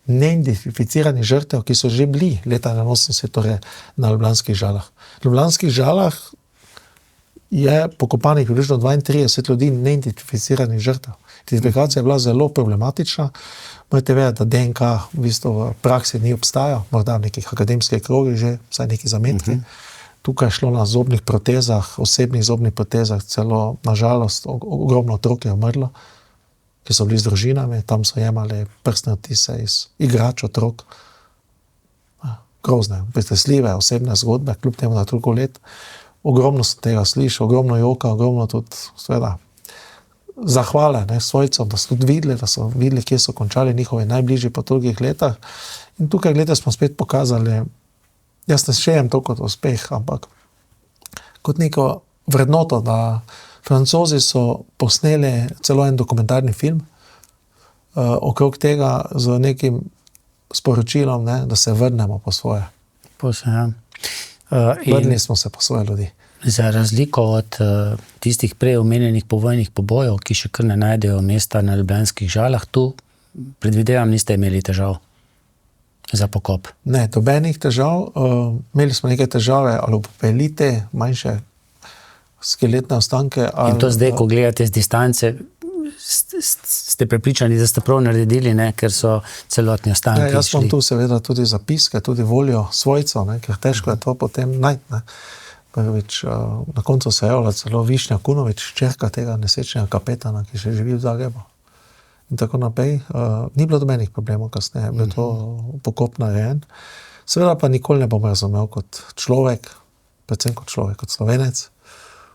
neidentificiranih žrtev, ki so že bili leta 81, torej na Ljubljanskih Žalah. Na Ljubljanskih Žalah je pokopanih približno 32 ljudi neidentificiranih žrtev. Identifikacija je bila zelo problematična. Morate vedeti, da DNK v bistvu v praksi ni obstajal, morda v nekih akademskih krogih že, vsaj neki zametki. Tukaj je šlo na zobnih protezah, osebnih zobnih protezah, celo nažalost ogromno otrok je umrlo, ki so bili z družinami, tam so jemali prstne odtise iz igrač otrok. Grozne, pretresljive osebne zgodbe, kljub temu, da toliko let. Ogromno sem tega slišal, ogromno joka, ogromno tudi, seveda, zahvale svojcem, da so tudi videli, kje so končali njihovi najbližji po tolikih letah. In tukaj, gledajte, smo spet pokazali, jaz ne štejem to kot uspeh, ampak kot neko vrednoto, da Francozi so posneli celo en dokumentarni film okrog tega z nekim sporočilom, da se vrnemo po svoje. Vrnili smo se po svoje ljudi. Za razliko od tistih prej omenjenih povojnih pobojov, ki še kar ne najdejo mesta na Ljubljanskih Žalah, tu predvidevam, niste imeli težav za pokop. Ne, dobenih težav. Imeli smo neke težave ali popelite, manjše skeletne ostanke. In to zdaj, ko gledate z distance, ste prepričani, da ste prav naredili, ker so celotni ostanki jaz imam tu seveda tudi zapiske, tudi voljo svojcev, ker težko je to potem najti. Prvič, na koncu se je javila celo Višnja Kunovič, čerka tega nesrečnega kapetana, ki še živi v Zagrebu. In tako naprej. Ni bilo dobenih problemov kasneje, bil to pokop narejen. Seveda pa nikoli ne bom razumel kot človek, predvsem kot človek, kot Slovenec,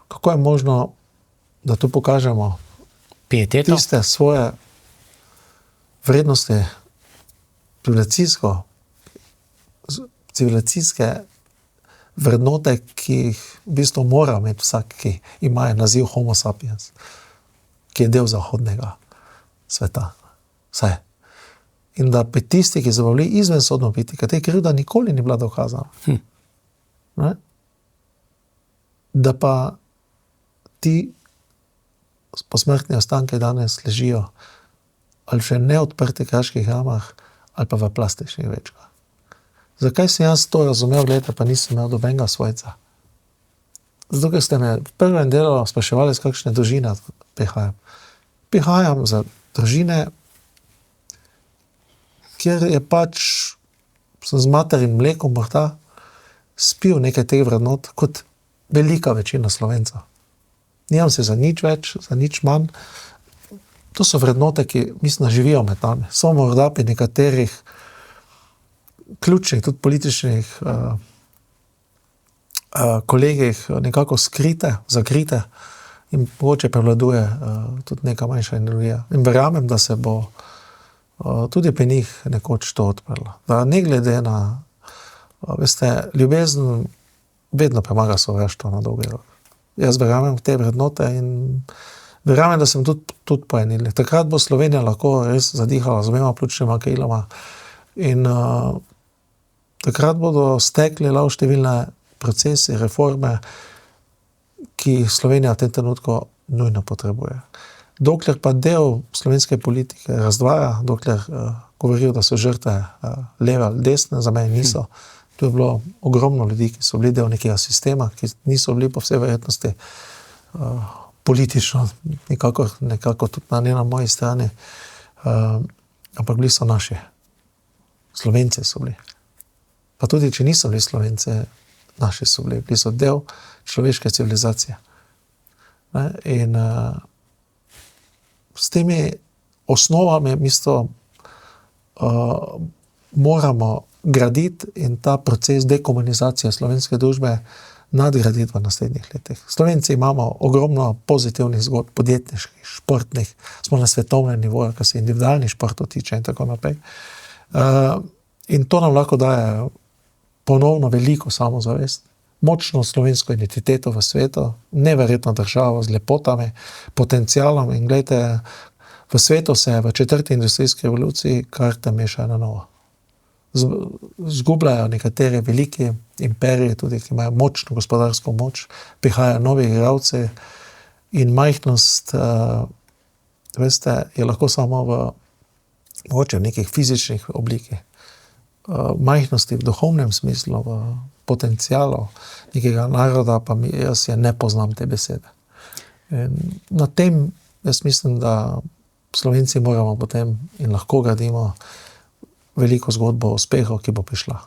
kako je možno, da tu pokažemo pieteto, tiste svoje vrednosti, civilizacijske vrednote, ki jih v bistvu mora imeti vsak, ki ima naziv Homo sapiens, ki je del zahodnega sveta. Vse. In da pri tisti, ki so bili izven sodno politike, te krivda nikoli ni bila dokazana. Da pa ti posmrtni ostanki danes ležijo ali še neodprtih kraških jamah ali pa v plastičnih vrečkah. Zakaj sem jaz to razumel, gledajte, pa nisem imel dobenega svojca? Zato, ker ste me v prvem delu spraševali, z kakšne družine prihajam. Prihajam za družine, kjer je pač, sem z materim mlekom morda spil nekaj teh vrednot, kot velika večina Slovencev. Nimam se za nič več, za nič manj. To so vrednote, ki, mislim, živijo med nami. So morda pri nekaterih ključnih, tudi političnih kolegih nekako skrite, zakrite in mogoče prevladuje tudi neka manjša energija. In verjamem, da se bo tudi pri njih nekoč to odprlo. Da ne glede na, veste, ljubezen vedno premaga sovraštvo na dolgi rok. Jaz verjamem v te vrednote in verjamem, da sem tudi poenili. Takrat bo Slovenija lahko res zadihala z obema pljučnima kriloma in takrat bodo stekli številne procesi, reforme, ki jih Slovenija v tem trenutku nujno potrebuje. Dokler pa del slovenske politike razdvaja, dokler govorijo, da so žrtve leve ali desne, za mene niso. Tu je bilo ogromno ljudi, ki so bili del nekega sistema, ki niso bili po vsej verjetnosti politično, nekako tudi na moji strani, ampak bili so naši. Slovenci so bili. Pa tudi, če niso bili Slovenci, naši so bili. Bili so del človeške civilizacije. In s temi osnovami moramo graditi in ta proces dekomunizacije slovenske družbe nadgraditi v naslednjih letih. Slovenci imamo ogromno pozitivnih zgodb, podjetniških, športnih, smo na svetovnem nivoju, kar se individualnih športov tiče in tako naprej. In to nam lahko daje ponovno veliko samozavest, močno slovensko identiteto v svetu, neverjetno državo z lepotami, potencialom in gledajte, v svetu se v 4. industrijski revoluciji karte mešajo na novo. Zgubljajo nekateri veliki imperiji, tudi ki imajo močno gospodarsko moč, prihajajo novi igralci in majhnost, veste, je lahko samo v mogoče v nekih fizičnih oblikih, majhnosti v duhovnem smislu, v potencialu nekega naroda, pa jaz ne poznam te besede. In na tem jaz mislim, da Slovenci moramo potem in lahko gradimo veliko zgodbo o uspehu, ki bo prišla.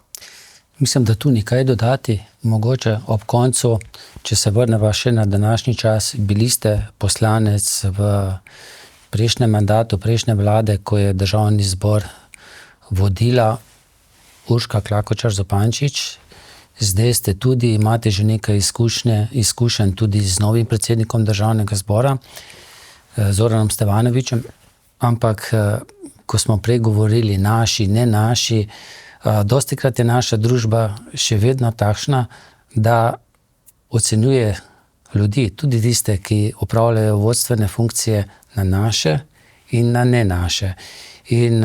Mislim, da tu ni kaj dodati. Mogoče ob koncu, če se vrneva še na današnji čas, bili ste poslanec v prejšnjem mandatu, prejšnje vlade, ko je Državni zbor vodila Urška Klakočar Zupančič. Zdaj ste tudi, imate že nekaj izkušenj tudi z novim predsednikom Državnega zbora, Zoranom Stevanovićem, ampak ko smo prej govorili naši, ne naši, dostikrat je naša družba še vedno takšna, da ocenjuje ljudi, tudi tiste, ki opravljajo vodstvene funkcije, na naše in na ne naše. In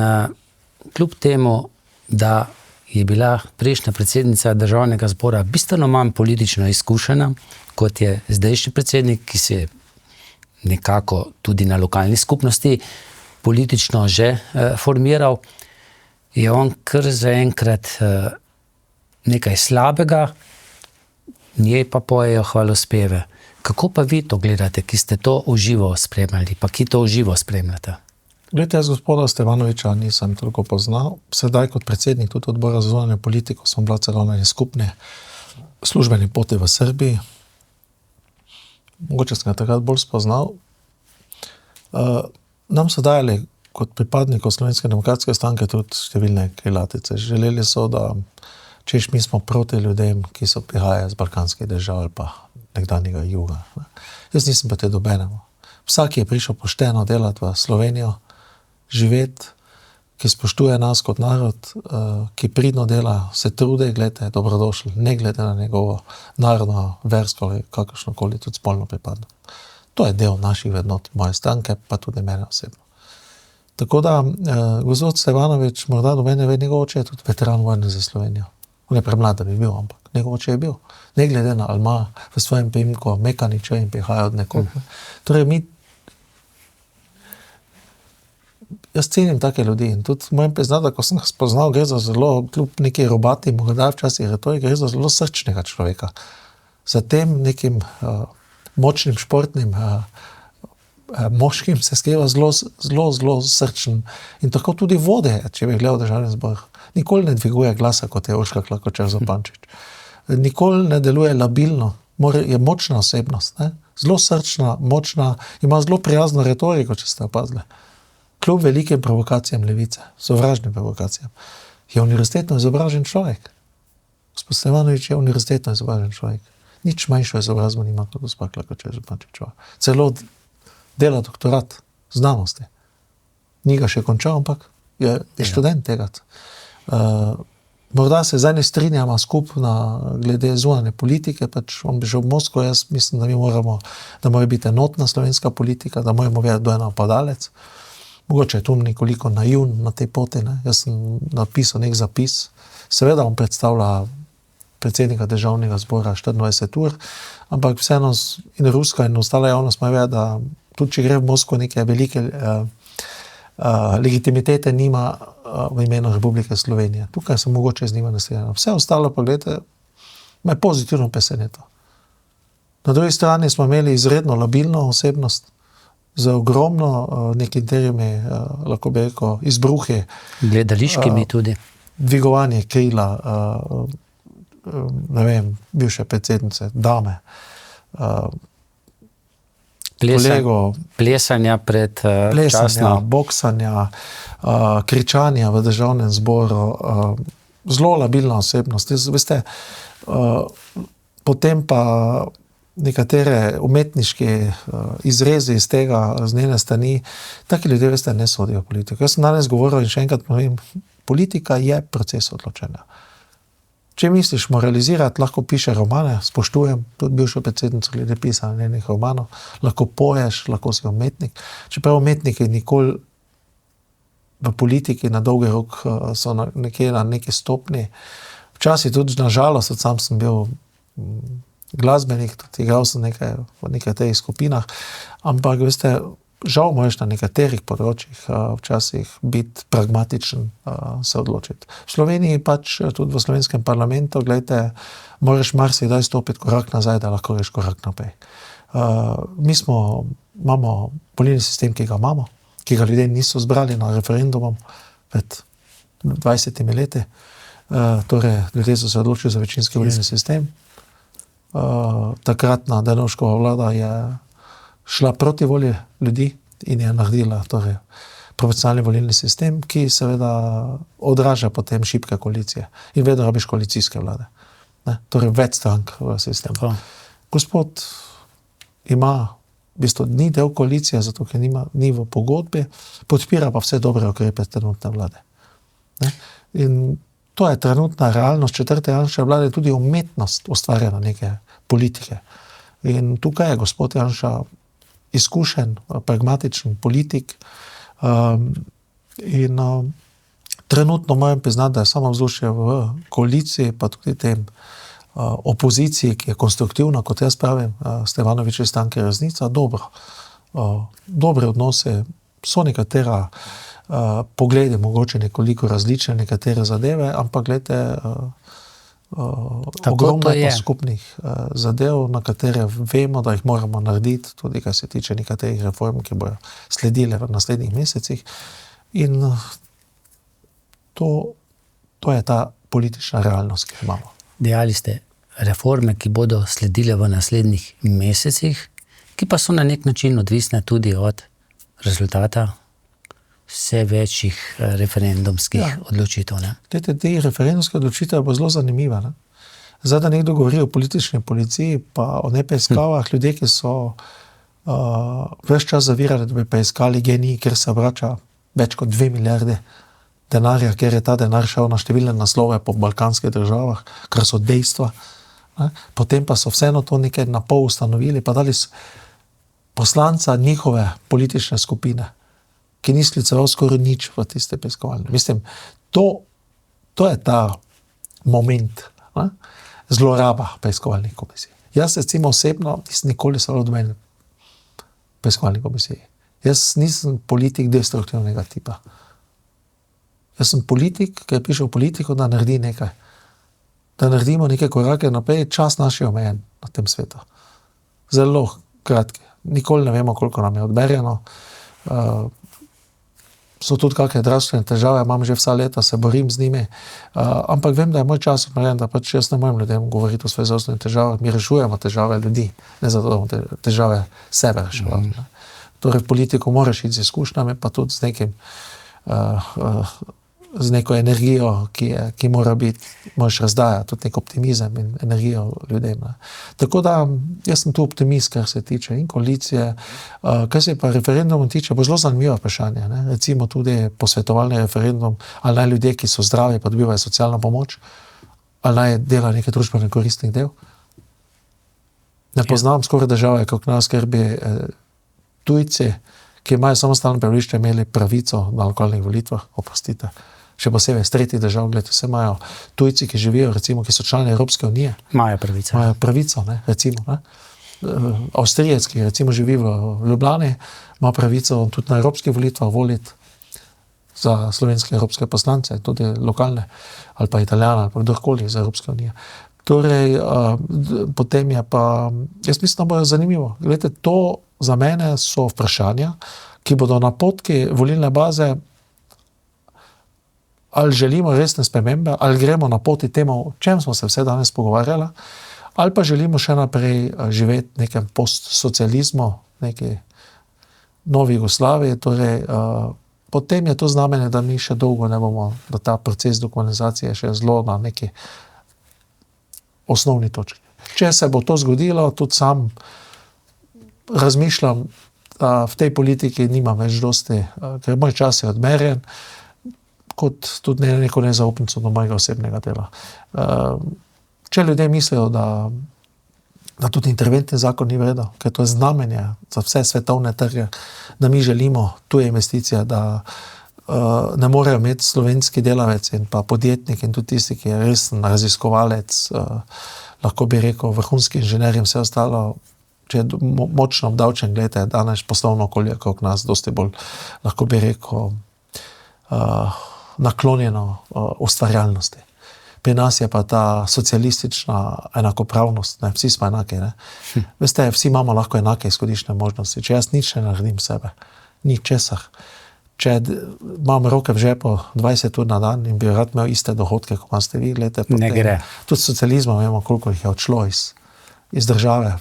kljub temu, da je bila prejšnja predsednica Državnega zbora bistveno manj politično izkušena, kot je zdajšnji predsednik, ki se je nekako tudi na lokalni skupnosti politično že formiral, je on kar zaenkrat nekaj slabega, njej pa pojejo hvalospeve. Kako pa vi to gledate, ki ste to v živo spremljali, pa ki to v živo spremljate? Glede, jaz gospoda Stevanovića nisem toliko poznal. Sedaj kot predsednik tudi odbora za zunanjo politiko sem bila celo na skupne službeni poti v Srbiji. Mogoče sem ga takrat bolj spoznal. Nam so dajali kot pripadnikov Slovenske demokratske stranke tudi številne krilatice. Želeli so, da češ mi smo proti ljudem, ki so prihajajo z balkanskih držav ali pa nekdanjega juga. Jaz nisem proti dobenemu. Vsak je prišel pošteno delati v Slovenijo, živeti, ki spoštuje nas kot narod, ki pridno dela, se trudi, gledajte, dobrodošli, ne glede na njegovo narodno, versko ali kakršnokoli tudi spolno pripadnost. To je del naših vrednot, moje stranke, pa tudi mene osebno. Tako da, gospod Stevanović, morda do mene ve, njegov oče je tudi veteran vojne za Slovenijo. On je premlad, da bi bil, ampak njegov oče je bil. Ne glede na ali ima v svojem priimku Mekaniča in prihaja od nekoga. Torej, jaz cenim take ljudi in tudi moram priznati, da ko sem ga spoznal, gre za zelo, kljub neki robati, morda včasih retoriki, gre za zelo srčnega človeka. Za tem nekim močnim, športnim moškim se skriva zelo srčen in tako tudi vode, če bi gledal Državni zbor. Nikoli ne dviguje glasa, kot je Urška Klakočar Zupančič. Nikoli ne deluje labilno, je močna osebnost, ne? Zelo srčna, močna, ima zelo prijazno retoriko, če ste opazili. Kljub velikim provokacijam levice, sovražnim provokacijam, je univerzitetno izobražen človek. Gospod Stevanović je univerzitetno izobražen človek. Nič manjšo izobrazbo nima kot gospa Klakočar Zupančičova. Celo dela doktorat znanosti. Ni ga še končal, ampak je študent tega. Morda se zdaj ne strinjamo skupno glede zunanje politike, pač on bi že v Moskvo, jaz mislim, da mi moramo, da mora biti enotna slovenska politika, da moramo vedeti, kdo je napadalec. Mogoče je tu nekoliko naivn na tej poti, ne? Jaz sem napisal nek zapis. Seveda on predstavlja predsednika Državnega zbora 24 ur, ampak vseeno in ruska in ostala javnost ima vedeti, da tudi če gre v Moskvo neke velike legitimitete nima v imenu Republike Slovenije. Tukaj sem mogoče z njima naslednja. Vse ostalo pa, gledajte, me pozitivno presenetilo. Na drugi strani smo imeli izredno labilno osebnost, z ogromno nekaterimi, lahko bi rekel, izbruhi. Gledališkimi tudi. Dvigovanje krila, ne vem, bivše predsednice, dame, plesanja pred časno. Boksanja, kričanja v Državnem zboru, zelo labilna osebnost. Veste, potem pa nekatere umetniški izrezi iz tega, z njene strani, taki ljudje, veste, ne sodijo v politiko. Jaz sem danes govoril in še enkrat povem, politika je proces odločanja. Če misliš moralizirati, lahko piše romane, spoštujem, tudi bivšo predsednico glede pisanja njenih romanov, lahko poješ, lahko si umetnik. Čeprav umetniki nikoli v politiki na dolgi rok so nekje na neki stopni. Včasih tudi, na žalost, sam sem bil glasbenik, tudi igral sem v nekaj teh skupinah, ampak, veste, žal moraš na nekaterih področjih včasih biti pragmatičen, se odločiti. V Sloveniji pač, tudi v slovenskem parlamentu, gledajte, moraš marsikdaj stopiti korak nazaj, da lahko greš korak naprej. Mi imamo volilni sistem, ki ga imamo, ki ga ljudje niso zbrali na referendumom pred 20 leti. Torej, ljudje so se odločili za večinski volilni sistem. Takratna Drnovškova vlada je šla proti volji ljudi in je naredila torej, proporcionalni volilni sistem, ki seveda odraža potem šibke koalicije. In vedno rabiš koalicijske vlade. Ne? Torej, več strank v sistemu. Gospod ima, v bistvu, ni del koalicije, zato ker ni v pogodbi, podpira pa vse dobre ukrepe trenutne vlade. Ne? In to je trenutna realnost četrte Janševe vlade, tudi umetnost ustvarjanja neke politike. In tukaj je gospod Janša izkušen, pragmatičen politik in trenutno moram priznati, da je samo vzdušje v koaliciji, pa tudi tem opoziciji, ki je konstruktivna, kot jaz pravim, Stevanovičevi stranki Resnica, dobro. Dobre odnose, so nekatera pogledi mogoče nekoliko različne, nekatere zadeve, ampak gledajte, ogromno je skupnih zadev, na katere vemo, da jih moramo narediti, tudi kar se tiče nekaterih reform, ki bojo sledile v naslednjih mesecih. In to je ta politična realnost, ki jo imamo. Dejali ste reforme, ki bodo sledile v naslednjih mesecih, ki pa so na nek način odvisne tudi od rezultata vse večjih referendumskih odločitev. Ne? Te referendumske odločitve bo zelo zanimiva. Ne? Zdaj, da nekdo govori o politični policiji, pa o nepreiskavah, ljudje, ki so ves čas zavirali, da bi preiskali GEN-I, kjer se vrača več kot 2 milijarde denarja, ker je ta denar šel na številne naslove po balkanskih državah, kar so dejstva. Ne? Potem pa so vseeno to nekaj na pol ustanovili, pa dali poslanca njihove politične skupine, ki ni skliceval skoraj nič v tiste preiskovalne. Mislim, to je ta moment, ne? Zloraba preiskovalnih komisij. Jaz recimo osebno nisem nikoli sodeloval v nobeni preiskovalni komisiji. Jaz nisem politik destruktivnega tipa. Jaz sem politik, ki je prišel v politiko, da naredi nekaj. Da naredimo neke korake naprej, čas naš je omejen na tem svetu. Zelo kratki. Nikoli ne vemo, koliko nam je odmerjeno. So tudi kakšne zdravstvene težave, imam že vsa leta, se borim z njimi, ampak vem, da je moj čas odmerjen, da pač jaz ne morem ljudem govoriti o svojih zdravstvenih težavah, mi rešujemo težave ljudi, ne zato, da bomo težave sebe reševali. Torej, v politiko moraš iti z izkušnjami, pa tudi z nekim, z neko energijo, ki mora biti, moraš razdajati tudi nek optimizem in energijo ljudem. Ne. Tako da, jaz sem tu optimist, kar se tiče in koalicije, kar se pa referendumom tiče, bo zelo zanimivo vprašanje. Ne. Recimo tudi posvetovalni referendum, ali naj ljudje, ki so zdravi, pa dobivajo socialno pomoč, ali naj dela nekaj družbeno koristnih del. Ne poznam skoraj države, kot nas skrbi tujci, ki imajo samostalno prebivališče, imeli pravico na lokalnih volitvah, oprostite. Še posebej iz tretjih držav, gledajte, vse imajo tujci, ki živijo, recimo, ki so člani Evropske unije. Imajo pravico. Imajo pravico, ne, recimo. Ne. Avstrijec, ki recimo živi v Ljubljani, ima pravico tudi na evropskih volitvah voliti za slovenske evropske poslance, tudi lokalne, ali pa Italijane, ali pa kdorkoli iz Evropske unije. Torej, potem je pa, jaz mislim, da bo zanimivo. Gledajte, to za mene so vprašanja, ki bodo na potki volilne baze, ali želimo resne spremembe, ali gremo na poti temu, o čem smo se vse danes pogovarjali, ali pa želimo še naprej živeti v nekem postsocializmu, neki novi Jugoslaviji, torej potem je to znamenje, da mi še dolgo ne bomo, da ta proces dekolonizacije še zelo na neki osnovni točki. Če se bo to zgodilo, tudi sam razmišljam, da v tej politiki nimam več dosti, ker moj čas je odmerjen, kot tudi neko nezaupnico do mojega osebnega dela. Če ljudje mislijo, da tudi interventni zakon ni vredno, ker to je znamenje za vse svetovne trge, da mi želimo tuje investicije, da ne morejo imeti slovenski delavec in pa podjetnik in tudi tisti, ki je resen raziskovalec, lahko bi rekel vrhunski inženir in vse ostalo, če je močno obdavčen, gledajte, danes poslovno okolje okrog nas dosti bolj, lahko bi rekel, naklonjeno ustvarjalnosti. Pri nas je pa ta socialistična enakopravnost, ne, vsi smo enaki, ne. Veste, vsi imamo lahko enake izhodiščne možnosti. Če jaz nič ne naredim sebe, ni česar. Če imam roke v žepu 20 ur na dan in bi rad imel iste dohodke, kot imate vi, gledajte, potem, Ne gre. tudi socializma vemo, koliko jih je odšlo iz države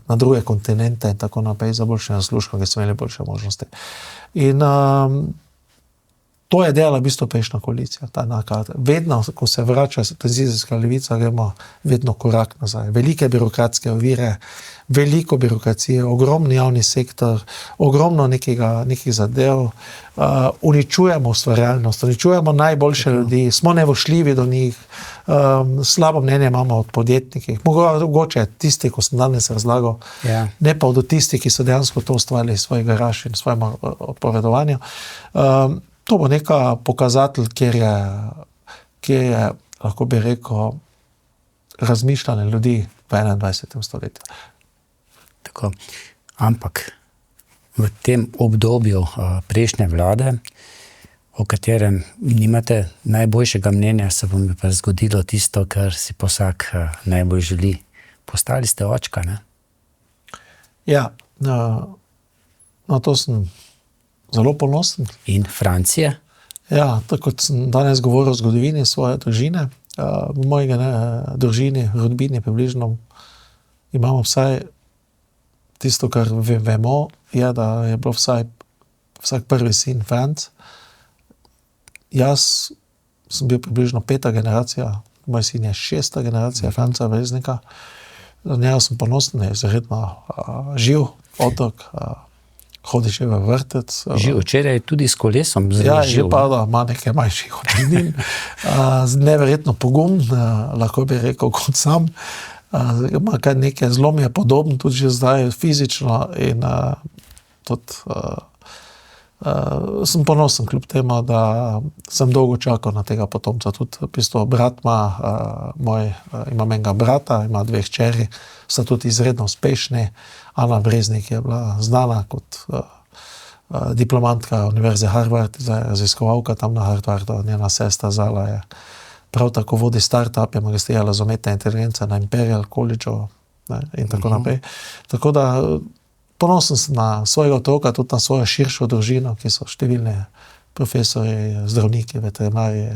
na druge kontinente in tako naprej za boljše zaslužke, ki so imeli boljše možnosti. In to je delala v bistvu prejšnja koalicija. Vedno, ko se vrača tranzicijska levica, gremo vedno korak nazaj. Velike birokratske ovire, veliko birokracije, ogromni javni sektor, ogromno nekih zadev, uničujemo ustvarjalnost, uničujemo najboljše ljudi, smo nevošljivi do njih, slabo mnenje imamo od podjetnikih, mogoče tisti, ko sem danes razlagal, ne pa od tistih, ki so dejansko to ustvarili iz svojih garaž in svojem odpovedovanju. To bo neka pokazatelj, kjer je, lahko bi rekel, razmišljanje ljudi v 21. stoletju. Tako. Ampak v tem obdobju prejšnje vlade, o katerem nimate najboljšega mnenja, se vam je pa zgodilo tisto, kar si vsak najbolj želi. Postali ste očka, ne? Ja, na to sem zelo ponosen. In Francija? Ja, tako kot sem danes govoril o zgodovini svoje družine, v moji družini, rodbini približno imamo vsaj tisto, kar vemo, je, da je bilo vsak prvi sin Franc. Jaz sem bil približno 5. generacija, moj sin je 6. generacija Franca Breznika. Za njega sem ponosen, je izredno živ otrok, hodi še v vrtec. Živ, včeraj tudi s kolesom zelo živ. Ja, pa da ima nekaj manjših odminin. Neverjetno pogum, lahko bi rekel kot sam. Ima kaj nekaj, zelo mi je podoben, tudi že zdaj fizično in tudi sem ponosen kljub temu, da sem dolgo čakal na tega potomca. Tudi v bistvu brat imam enega brata, ima 2 hčeri, sta tudi izredno uspešni. Ana Breznik je bila znana kot diplomantka Univerze Harvard, raziskovalka tam na Harvardu, njena sestra Zala je prav tako vodi startup, je magistrirala za umetne inteligence na Imperial Collegeu in tako naprej. Tako da ponosen sem na svojega otroka, tudi na svojo širšo družino, ki so številni profesori, zdravniki, veterinarji.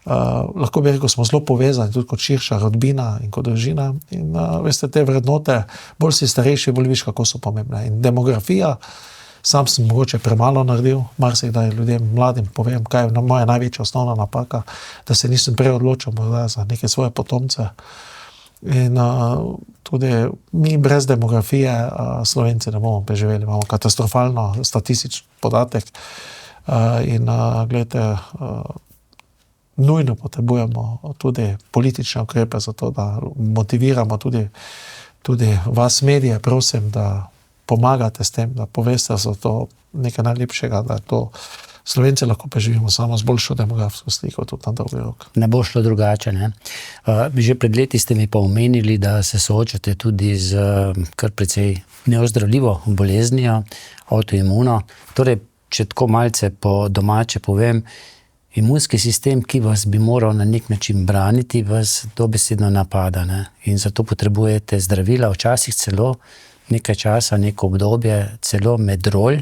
Lahko bi rekel, smo zelo povezani tudi kot širša rodbina in kot družina. In veste, te vrednote, bolj si starejši, bolj viš, kako so pomembne. In demografija, sam sem mogoče premalo naredil, marsikdaj ljudem, mladim povem, kaj je moja največja osnovna napaka, da se nisem prej odločil za neke svoje potomce. In tudi mi brez demografije Slovenci ne bomo preživeli. Imamo katastrofalno statistični podatek in gledajte, nujno potrebujemo tudi politične ukrepe za to, da motiviramo tudi vas medije, prosim, da pomagate s tem, da poveste, da so to nekaj najlepšega, da to Slovenci lahko preživimo samo z boljšo demografsko sliko tudi na dolgi rok. Ne bo šlo drugače, ne? Že pred leti ste mi pa omenili, da se soočate tudi z kar precej neozdravljivo boleznijo, avtoimuno. Torej, če tako malce po domače povem, imunski sistem, ki vas bi moral na nek način braniti, vas dobesedno napada, ne? In zato potrebujete zdravila, včasih celo nekaj časa, neko obdobje, celo medrol,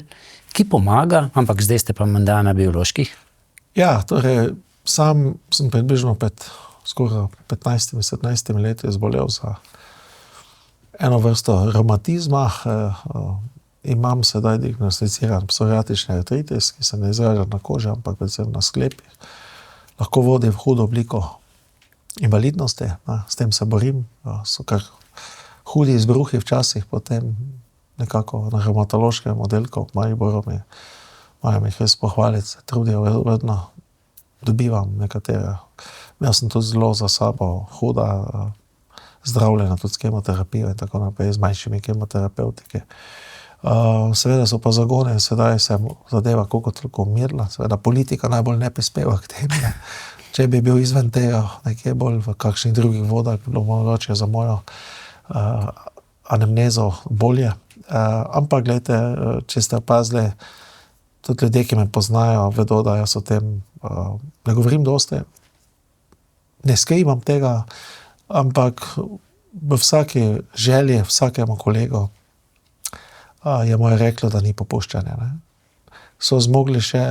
ki pomaga, ampak zdaj ste pa menda na bioloških? Ja, torej, sam sem približno skoraj 15-17 leti zbolel za eno vrsto revmatizma. Imam sedaj diagnosticiran psoriatični artritis, ki se ne izraža na koži, ampak predvsem na sklepih. Lahko vodi v hudo obliko invalidnosti, s tem se borim, so kar hudi izbruhi včasih, potem nekako na revmatološkem oddelku v Mariboru moram jih res pohvaliti, se trudijo, vedno dobivam nekatere. Imel sem tudi zelo za sabo huda zdravljena, tudi s kemoterapijo in tako naprej, z manjšimi kemoterapeutiki. Seveda so pa zagone, sedaj se zadeva koliko toliko umirila, seveda politika najbolj ne prispeva k tem. Če bi bil izven tega, nekje bolj v kakšnih drugih vodah, bi bilo mogoče za mojo anamnezo bolje. Ampak, gledajte, če ste opazili, tudi ljudje, ki me poznajo, vedo, da jaz o tem ne govorim dosti, ne skrivam tega, ampak v vsaki želji, vsakemu kolegu je moje reklo, da ni popuščanja. Ne? So zmogli še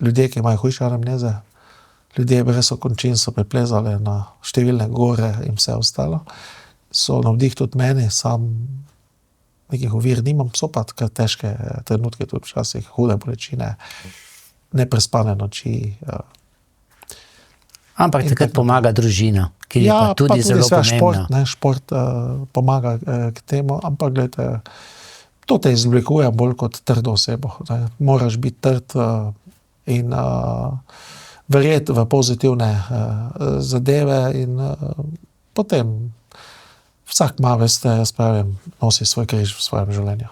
ljudje, ki imajo hujše anamneze, ljudje brez okončin so preplezali na številne gore in vse ostalo. So navdih tudi meni, sam nekih ovir nimam, so pa kar težke trenutke, tudi včasih hude bolečine, neprespane noči. Ampak takrat pomaga družina, ki je pa tudi zelo pomembna. Šport pomaga k temu, ampak gledajte, to te izoblikuje bolj kot trdo osebo. Ne? Moraš biti trd in verjeti v pozitivne zadeve in potem vsak ima, veste, jaz pravim, nosi svoj križ v svojem življenju.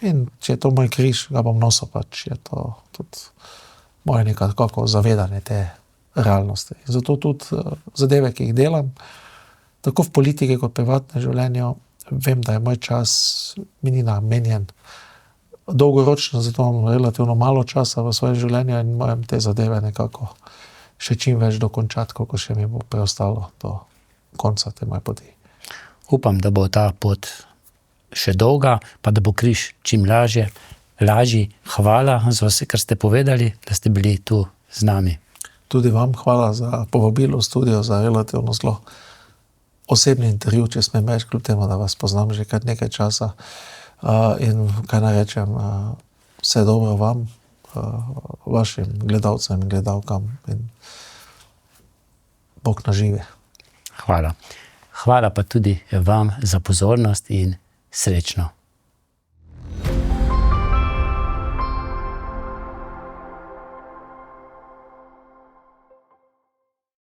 In če je to moj križ, ga bom nosil, pač je to tudi moje nekako zavedanje te realnosti. In zato tudi zadeve, ki jih delam, tako v politiki kot privatnem življenju, vem, da je moj čas mi ni namenjen dolgoročno, zato imam relativno malo časa v svojem življenju in moram te zadeve nekako še čim več dokončati, koliko še mi bo preostalo do konca te moje poti. Upam, da bo ta pot še dolga, pa da bo križ čim lažji. Hvala za vse, kar ste povedali, da ste bili tu z nami. Tudi vam hvala za povabilo v studio, za relativno zelo osebni intervju, če smem reči, kljub temu, da vas poznam že kar nekaj časa. In kaj naj rečem, vse dobro vam, vašim gledalcem in gledalkam in Bog naživi. Hvala. Hvala pa tudi vam za pozornost in srečno.